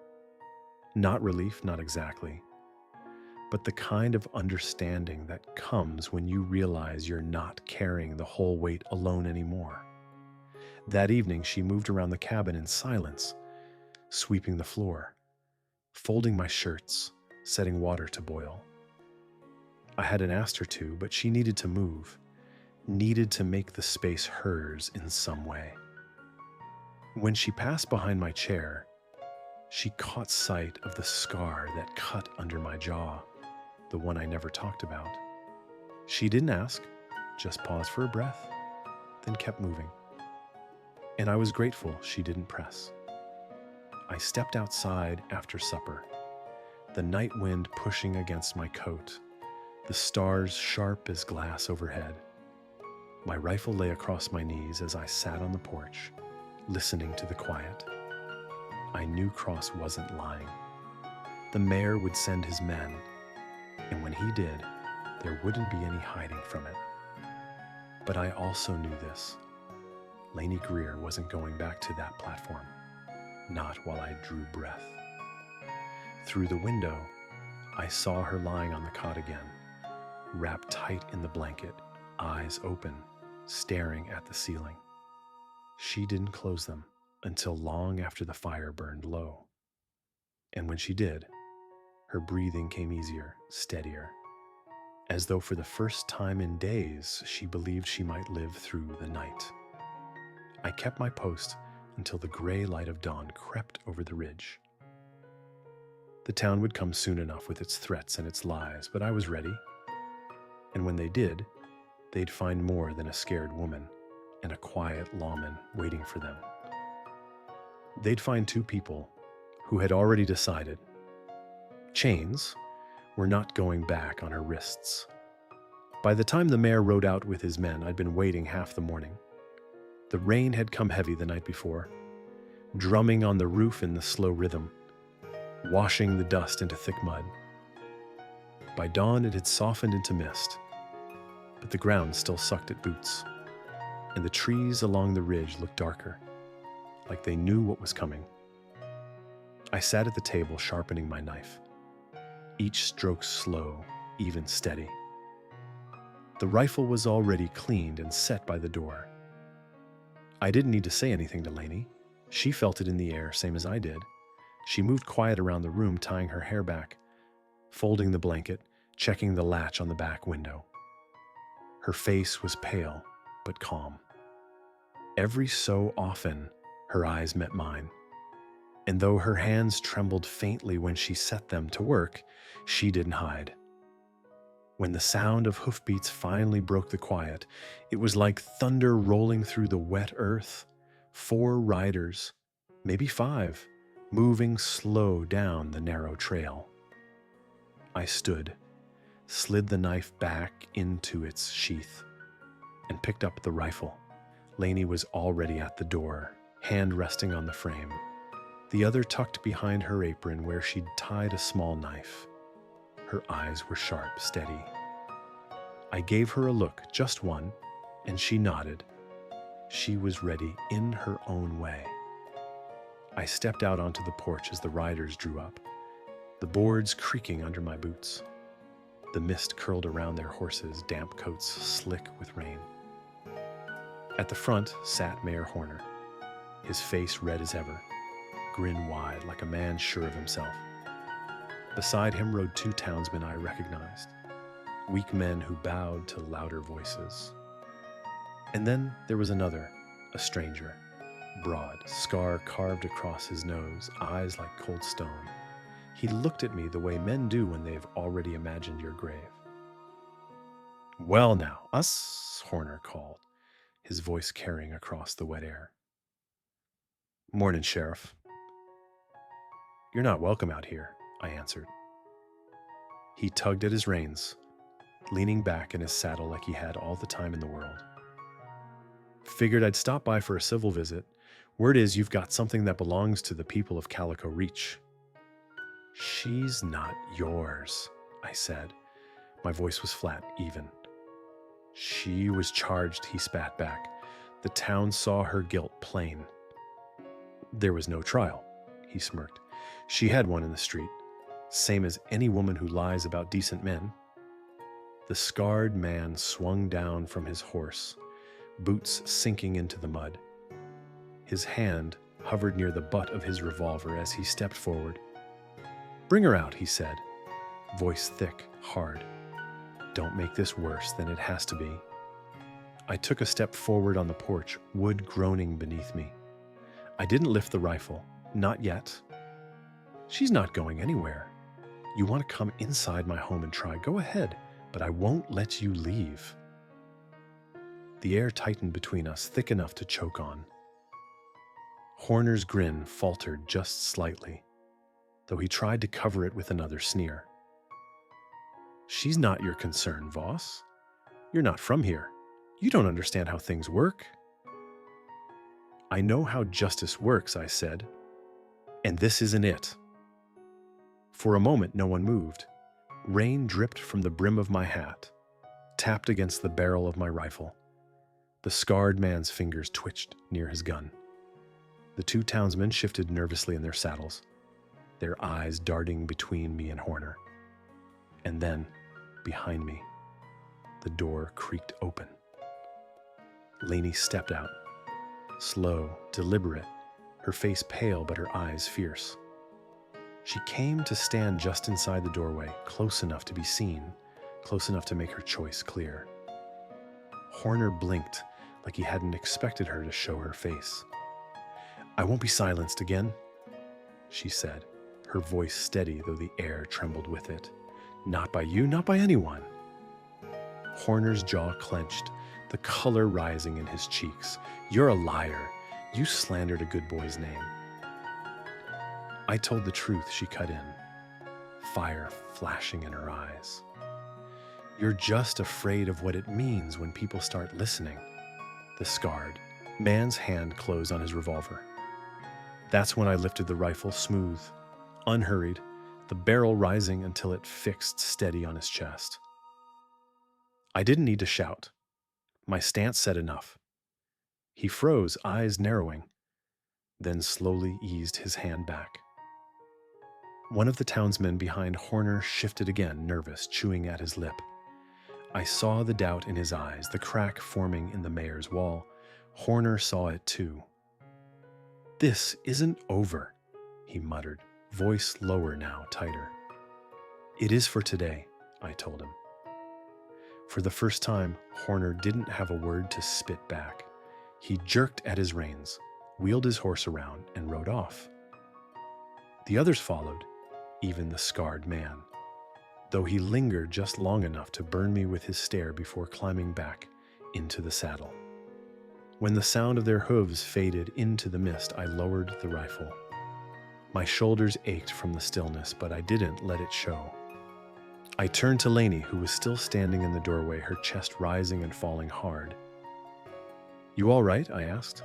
Not relief, not exactly, but the kind of understanding that comes when you realize you're not carrying the whole weight alone anymore. That evening, she moved around the cabin in silence, sweeping the floor, folding my shirts, setting water to boil. I hadn't asked her to, but she needed to move, needed to make the space hers in some way. When she passed behind my chair, she caught sight of the scar that cut under my jaw, the one I never talked about. She didn't ask, just paused for a breath, then kept moving. And I was grateful she didn't press. I stepped outside after supper, the night wind pushing against my coat, the stars sharp as glass overhead. My rifle lay across my knees as I sat on the porch, listening to the quiet. I knew Cross wasn't lying. The mayor would send his men, and when he did, there wouldn't be any hiding from it. But I also knew this. Laney Greer wasn't going back to that platform, not while I drew breath. Through the window, I saw her lying on the cot again, wrapped tight in the blanket, eyes open, staring at the ceiling. She didn't close them until long after the fire burned low. And when she did, her breathing came easier, steadier, as though for the first time in days she believed she might live through the night. I kept my post until the gray light of dawn crept over the ridge. The town would come soon enough with its threats and its lies, but I was ready. And when they did, they'd find more than a scared woman and a quiet lawman waiting for them. They'd find two people who had already decided. Chains were not going back on her wrists. By the time the mayor rode out with his men, I'd been waiting half the morning. The rain had come heavy the night before, drumming on the roof in the slow rhythm, washing the dust into thick mud. By dawn, it had softened into mist, but the ground still sucked at boots, and the trees along the ridge looked darker, like they knew what was coming. I sat at the table sharpening my knife, each stroke slow, even steady. The rifle was already cleaned and set by the door. I didn't need to say anything to Laney. She felt it in the air, same as I did. She moved quiet around the room, tying her hair back, folding the blanket, checking the latch on the back window. Her face was pale, but calm. Every so often, her eyes met mine. And though her hands trembled faintly when she set them to work, she didn't hide. When the sound of hoofbeats finally broke the quiet, it was like thunder rolling through the wet earth. 4 riders, maybe 5, moving slow down the narrow trail. I stood, slid the knife back into its sheath, and picked up the rifle. Laney was already at the door, hand resting on the frame, the other tucked behind her apron where she'd tied a small knife. Her eyes were sharp, steady. I gave her a look, just one, and she nodded. She was ready in her own way. I stepped out onto the porch as the riders drew up, the boards creaking under my boots. The mist curled around their horses, damp coats slick with rain. At the front sat Mayor Horner, his face red as ever, grin wide like a man sure of himself. Beside him rode two townsmen I recognized, weak men who bowed to louder voices. And then there was another, a stranger, broad, scar carved across his nose, eyes like cold stone. He looked at me the way men do when they've already imagined your grave. "Well now, us," Horner called, his voice carrying across the wet air. "Morning, Sheriff." "You're not welcome out here," I answered. He tugged at his reins, leaning back in his saddle like he had all the time in the world. "Figured I'd stop by for a civil visit. Word is you've got something that belongs to the people of Calico Reach." "She's not yours," I said. My voice was flat, even. "She was charged," he spat back. "The town saw her guilt plain." "There was no trial," he smirked. "She had one in the street, same as any woman who lies about decent men." The scarred man swung down from his horse, boots sinking into the mud. His hand hovered near the butt of his revolver as he stepped forward. "Bring her out," he said, voice thick, hard. "Don't make this worse than it has to be." I took a step forward on the porch, wood groaning beneath me. I didn't lift the rifle, not yet. "She's not going anywhere. You want to come inside my home and try, go ahead, but I won't let you leave." The air tightened between us, thick enough to choke on. Horner's grin faltered just slightly, though he tried to cover it with another sneer. "She's not your concern, Voss. You're not from here. You don't understand how things work." "I know how justice works," I said, "and this isn't it." For a moment, no one moved. Rain dripped from the brim of my hat, tapped against the barrel of my rifle. The scarred man's fingers twitched near his gun. The two townsmen shifted nervously in their saddles, their eyes darting between me and Horner. And then, behind me, the door creaked open. Laney stepped out, slow, deliberate, her face pale but her eyes fierce. She came to stand just inside the doorway, close enough to be seen, close enough to make her choice clear. Horner blinked like he hadn't expected her to show her face. "I won't be silenced again," she said, her voice steady though the air trembled with it. "Not by you, not by anyone." Horner's jaw clenched, the color rising in his cheeks. "You're a liar. You slandered a good boy's name." "I told the truth," she cut in, fire flashing in her eyes. "You're just afraid of what it means when people start listening." The scarred man's hand closed on his revolver. That's when I lifted the rifle, smooth, unhurried, the barrel rising until it fixed steady on his chest. I didn't need to shout. My stance said enough. He froze, eyes narrowing, then slowly eased his hand back. One of the townsmen behind Horner shifted again, nervous, chewing at his lip. I saw the doubt in his eyes, the crack forming in the mayor's wall. Horner saw it too. "This isn't over," he muttered, voice lower now, tighter. "It is for today," I told him. For the first time, Horner didn't have a word to spit back. He jerked at his reins, wheeled his horse around, and rode off. The others followed, even the scarred man, though he lingered just long enough to burn me with his stare before climbing back into the saddle. When the sound of their hooves faded into the mist, I lowered the rifle. My shoulders ached from the stillness, but I didn't let it show. I turned to Laney, who was still standing in the doorway, her chest rising and falling hard. "You all right?" I asked.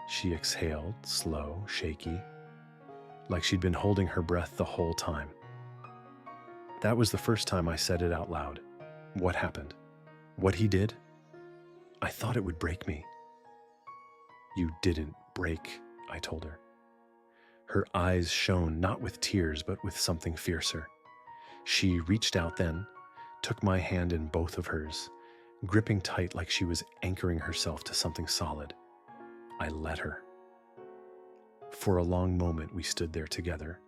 She exhaled, slow, shaky, like she'd been holding her breath the whole time. That was the first time I said it out loud. What happened? What he did? I thought it would break me. "You didn't break," I told her. Her eyes shone not with tears, but with something fiercer. She reached out then, took my hand in both of hers, gripping tight like she was anchoring herself to something solid. I let her. For a long moment we stood there together,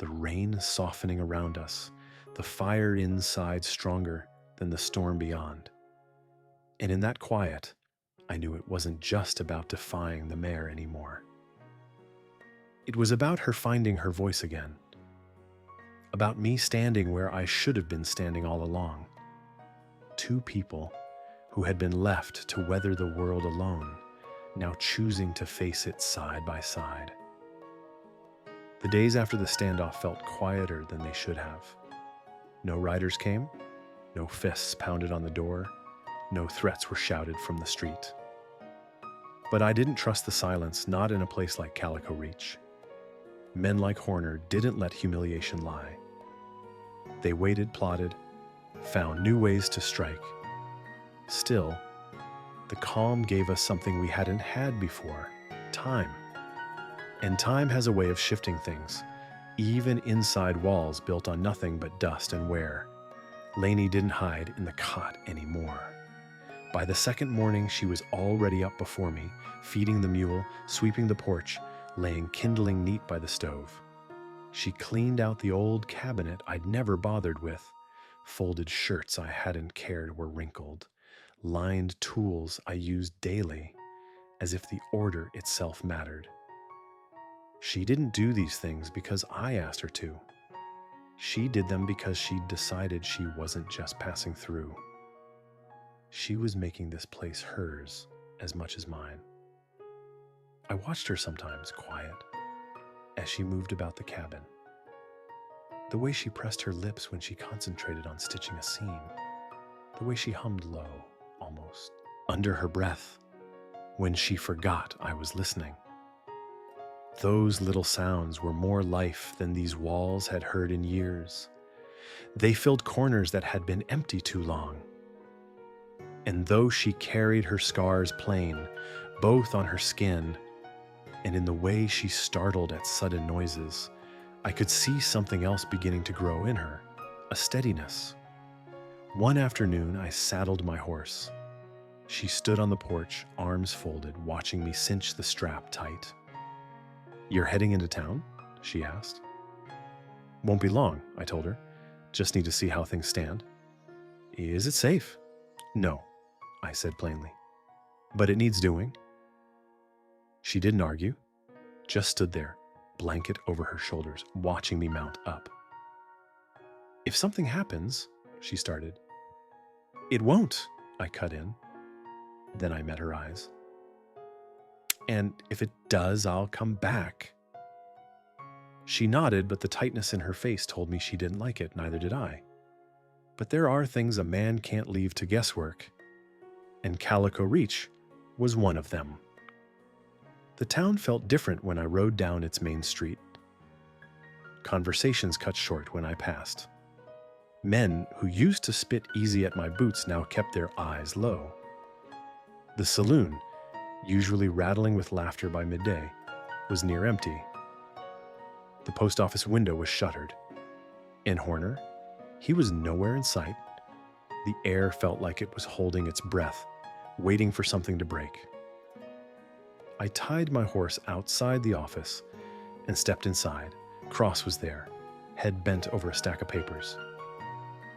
the rain softening around us, the fire inside stronger than the storm beyond. And in that quiet, I knew it wasn't just about defying the mayor anymore. It was about her finding her voice again, about me standing where I should have been standing all along. Two people who had been left to weather the world alone, now choosing to face it side by side. The days after the standoff felt quieter than they should have. No riders came, no fists pounded on the door, no threats were shouted from the street. But I didn't trust the silence, not in a place like Calico Reach. Men like Horner didn't let humiliation lie. They waited, plotted, found new ways to strike. Still, the calm gave us something we hadn't had before: time. And time has a way of shifting things, even inside walls built on nothing but dust and wear. Laney didn't hide in the cot anymore. By the second morning, she was already up before me, feeding the mule, sweeping the porch, laying kindling neat by the stove. She cleaned out the old cabinet I'd never bothered with. Folded shirts I hadn't cared were wrinkled. Lined tools I used daily, as if the order itself mattered. She didn't do these things because I asked her to. She did them because she'd decided she wasn't just passing through. She was making this place hers as much as mine. I watched her sometimes, quiet, as she moved about the cabin. The way she pressed her lips when she concentrated on stitching a seam. The way she hummed low, almost under her breath, when she forgot I was listening. Those little sounds were more life than these walls had heard in years. They filled corners that had been empty too long. And though she carried her scars plain, both on her skin and in the way she startled at sudden noises, I could see something else beginning to grow in her, a steadiness. One afternoon, I saddled my horse. She stood on the porch, arms folded, watching me cinch the strap tight. "You're heading into town?" she asked. "Won't be long," I told her. "Just need to see how things stand." "Is it safe?" "No," I said plainly. "But it needs doing." She didn't argue, just stood there, blanket over her shoulders, watching me mount up. "If something happens," she started. "It won't," I cut in. Then I met her eyes. "And if it does, I'll come back." She nodded, but the tightness in her face told me she didn't like it, neither did I. But there are things a man can't leave to guesswork, and Calico Reach was one of them. The town felt different when I rode down its main street. Conversations cut short when I passed. Men who used to spit easy at my boots now kept their eyes low. The saloon, usually rattling with laughter by midday, was near empty. The post office window was shuttered. And Horner, he was nowhere in sight. The air felt like it was holding its breath, waiting for something to break. I tied my horse outside the office and stepped inside. Cross was there, head bent over a stack of papers.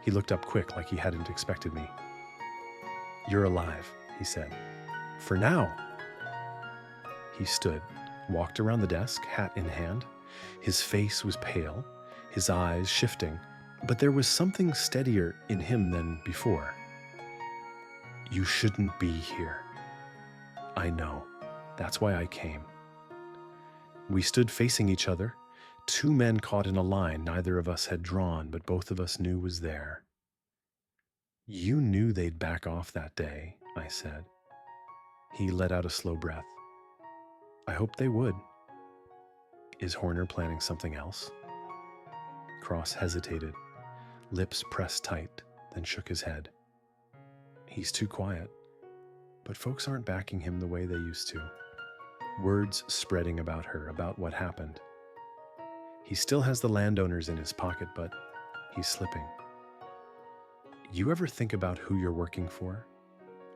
He looked up quick, like he hadn't expected me. "You're alive," he said. "For now." He stood, walked around the desk, hat in hand. His face was pale, his eyes shifting, but there was something steadier in him than before. "You shouldn't be here." "I know. That's why I came." We stood facing each other, two men caught in a line neither of us had drawn, but both of us knew was there. "You knew they'd back off that day," I said. He let out a slow breath. "I hoped they would." "Is Horner planning something else?" Cross hesitated, lips pressed tight, then shook his head. "He's too quiet, but folks aren't backing him the way they used to." Words spreading about her, about what happened. "He still has the landowners in his pocket, but he's slipping." "You ever think about who you're working for?"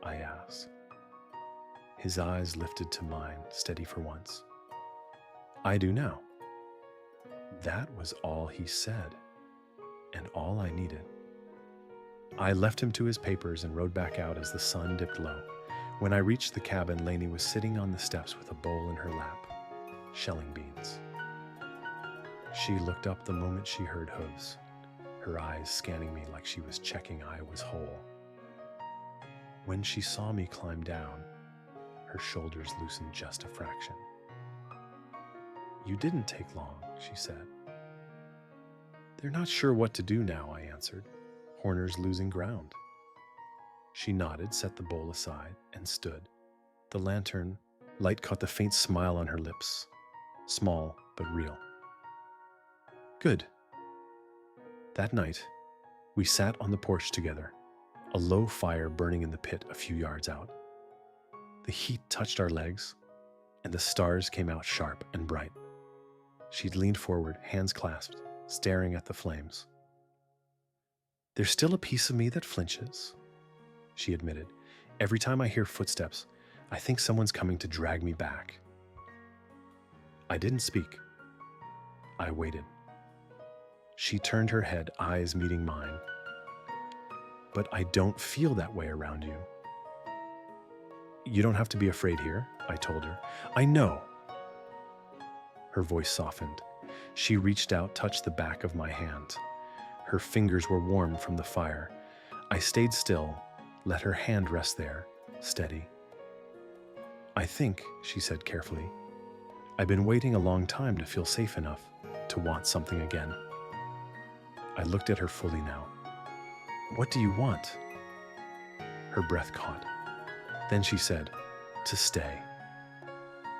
I asked. His eyes lifted to mine, steady for once. "I do now." That was all he said, and all I needed. I left him to his papers and rode back out as the sun dipped low. When I reached the cabin, Laney was sitting on the steps with a bowl in her lap, shelling beans. She looked up the moment she heard hooves, her eyes scanning me like she was checking I was whole. When she saw me climb down, her shoulders loosened just a fraction. "You didn't take long," she said. "They're not sure what to do now," I answered. "Horner's losing ground." She nodded, set the bowl aside, and stood. The lantern light caught the faint smile on her lips, small but real. "Good." That night, we sat on the porch together, a low fire burning in the pit a few yards out. The heat touched our legs, and the stars came out sharp and bright. She'd leaned forward, hands clasped, staring at the flames. "There's still a piece of me that flinches," she admitted. "Every time I hear footsteps, I think someone's coming to drag me back." I didn't speak. I waited. She turned her head, eyes meeting mine. "But I don't feel that way around you." "You don't have to be afraid here," I told her. "I know." Her voice softened. She reached out, touched the back of my hand. Her fingers were warm from the fire. I stayed still, let her hand rest there, steady. "I think," she said carefully, "I've been waiting a long time to feel safe enough to want something again." I looked at her fully now. "What do you want?" Her breath caught. Then she said, "To stay.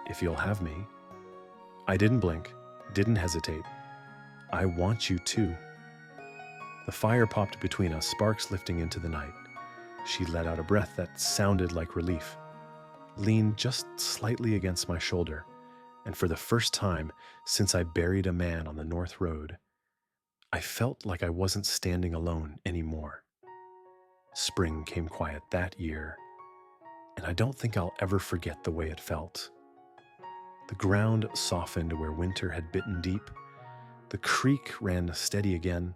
If you'll have me." I didn't blink, didn't hesitate. "I want you too." The fire popped between us, sparks lifting into the night. She let out a breath that sounded like relief, leaned just slightly against my shoulder, and for the first time since I buried a man on the North Road, I felt like I wasn't standing alone anymore. Spring came quiet that year, and I don't think I'll ever forget the way it felt. The ground softened where winter had bitten deep, the creek ran steady again,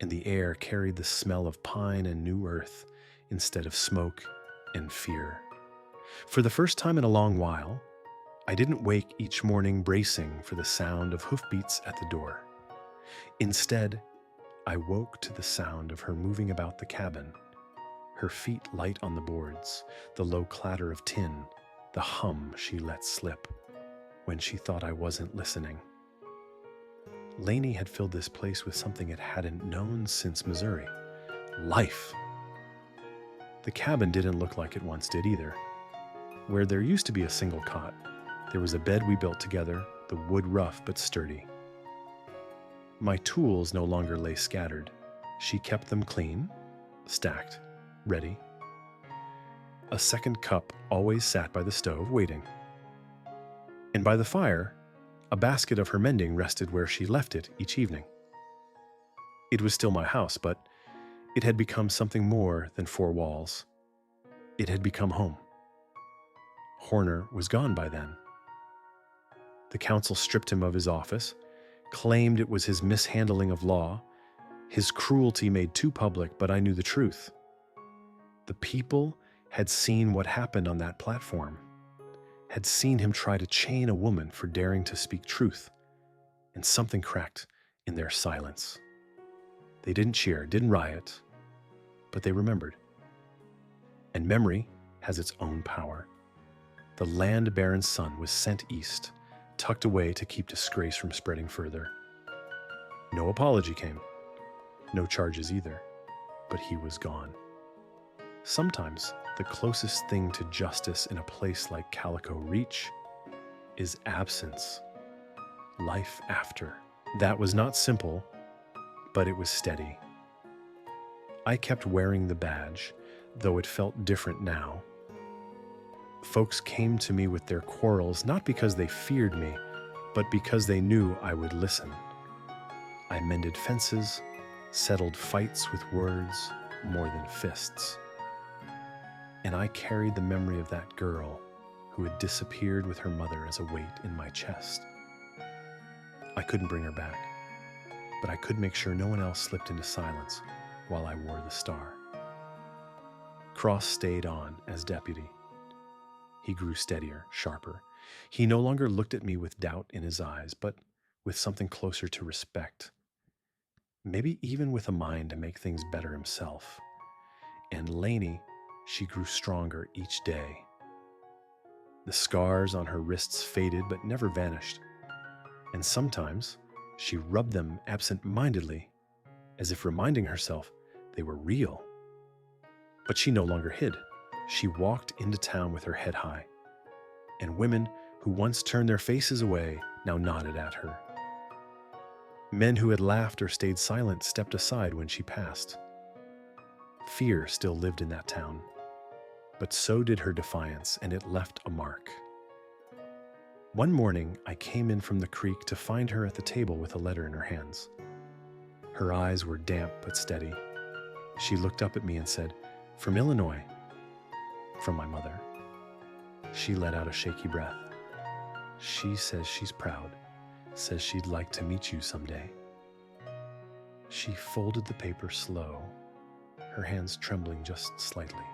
and the air carried the smell of pine and new earth instead of smoke and fear. For the first time in a long while, I didn't wake each morning bracing for the sound of hoofbeats at the door. Instead, I woke to the sound of her moving about the cabin, her feet light on the boards, the low clatter of tin, the hum she let slip when she thought I wasn't listening. Laney had filled this place with something it hadn't known since Missouri: life. The cabin didn't look like it once did either. Where there used to be a single cot, there was a bed we built together, the wood rough but sturdy. My tools no longer lay scattered. She kept them clean, stacked, ready. A second cup always sat by the stove, waiting. And by the fire, a basket of her mending rested where she left it each evening. It was still my house, but it had become something more than four walls. It had become home. Horner was gone by then. The council stripped him of his office, claimed it was his mishandling of law, his cruelty made too public, but I knew the truth. The people had seen what happened on that platform, had seen him try to chain a woman for daring to speak truth, and something cracked in their silence. They didn't cheer, didn't riot, but they remembered. And memory has its own power. The land-baron's son was sent east, tucked away to keep disgrace from spreading further. No apology came, no charges either, but he was gone. Sometimes the closest thing to justice in a place like Calico Reach is absence, life after. That was not simple, but it was steady. I kept wearing the badge, though it felt different now. Folks came to me with their quarrels, not because they feared me, but because they knew I would listen. I mended fences, settled fights with words more than fists. And I carried the memory of that girl who had disappeared with her mother as a weight in my chest. I couldn't bring her back, but I could make sure no one else slipped into silence while I wore the star. Cross stayed on as deputy. He grew steadier, sharper. He no longer looked at me with doubt in his eyes, but with something closer to respect. Maybe even with a mind to make things better himself. And Laney, she grew stronger each day. The scars on her wrists faded but never vanished. And sometimes she rubbed them absent-mindedly, as if reminding herself they were real. But she no longer hid. She walked into town with her head high, and women who once turned their faces away now nodded at her. Men who had laughed or stayed silent stepped aside when she passed. Fear still lived in that town, but so did her defiance, and it left a mark. One morning, I came in from the creek to find her at the table with a letter in her hands. Her eyes were damp but steady. She looked up at me and said, "From Illinois." "From my mother." She let out a shaky breath. "She says she's proud, says she'd like to meet you someday." She folded the paper slow, her hands trembling just slightly.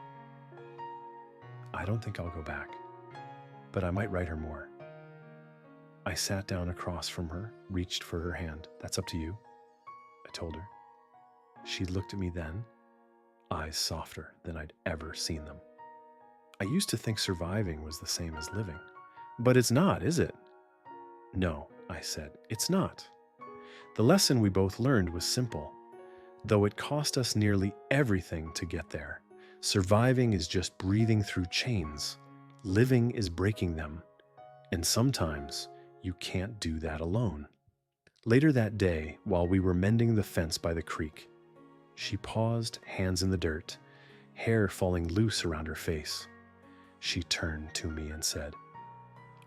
"I don't think I'll go back, but I might write her more." I sat down across from her, reached for her hand. "That's up to you," I told her. She looked at me then, eyes softer than I'd ever seen them. "I used to think surviving was the same as living, but it's not, is it?" "No," I said, "it's not." The lesson we both learned was simple, though it cost us nearly everything to get there. Surviving is just breathing through chains. Living is breaking them, and sometimes you can't do that alone. Later that day, while we were mending the fence by the creek, she paused, hands in the dirt, hair falling loose around her face. She turned to me and said,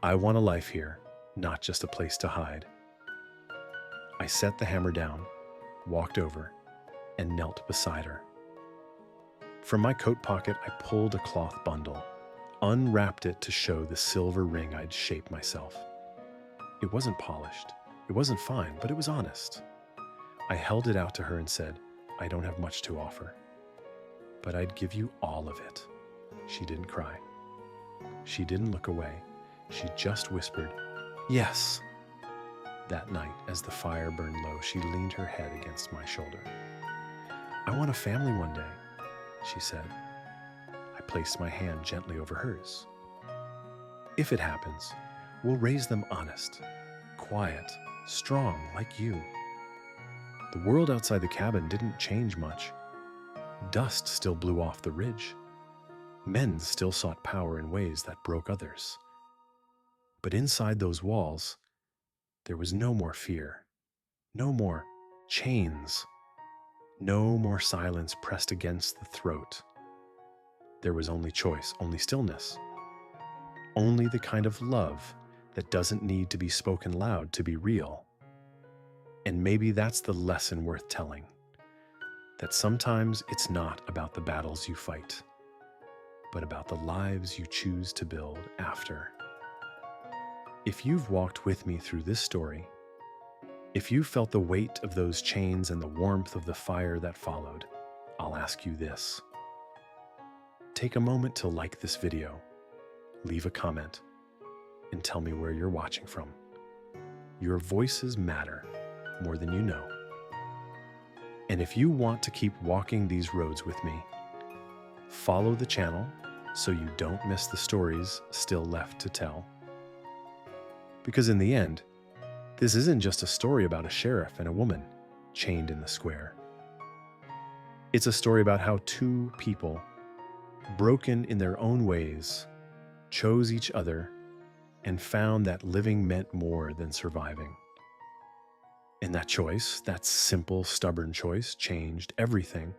"I want a life here, not just a place to hide." I set the hammer down, walked over, and knelt beside her. From my coat pocket, I pulled a cloth bundle, unwrapped it to show the silver ring I'd shaped myself. It wasn't polished, it wasn't fine, but it was honest. I held it out to her and said, "I don't have much to offer, but I'd give you all of it." She didn't cry. She didn't look away. She just whispered, "Yes." That night, as the fire burned low, she leaned her head against my shoulder. "I want a family one day," she said. I placed my hand gently over hers. "If it happens, we'll raise them honest, quiet, strong like you." The world outside the cabin didn't change much. Dust still blew off the ridge. Men still sought power in ways that broke others. But inside those walls, there was no more fear, no more chains, no more silence pressed against the throat. There was only choice, only stillness, only the kind of love that doesn't need to be spoken loud to be real. And maybe that's the lesson worth telling, that sometimes it's not about the battles you fight, but about the lives you choose to build after. If you've walked with me through this story, if you felt the weight of those chains and the warmth of the fire that followed, I'll ask you this. Take a moment to like this video, leave a comment, and tell me where you're watching from. Your voices matter more than you know. And if you want to keep walking these roads with me, follow the channel so you don't miss the stories still left to tell. Because in the end, this isn't just a story about a sheriff and a woman chained in the square. It's a story about how two people, broken in their own ways, chose each other and found that living meant more than surviving. And that choice, that simple, stubborn choice, changed everything.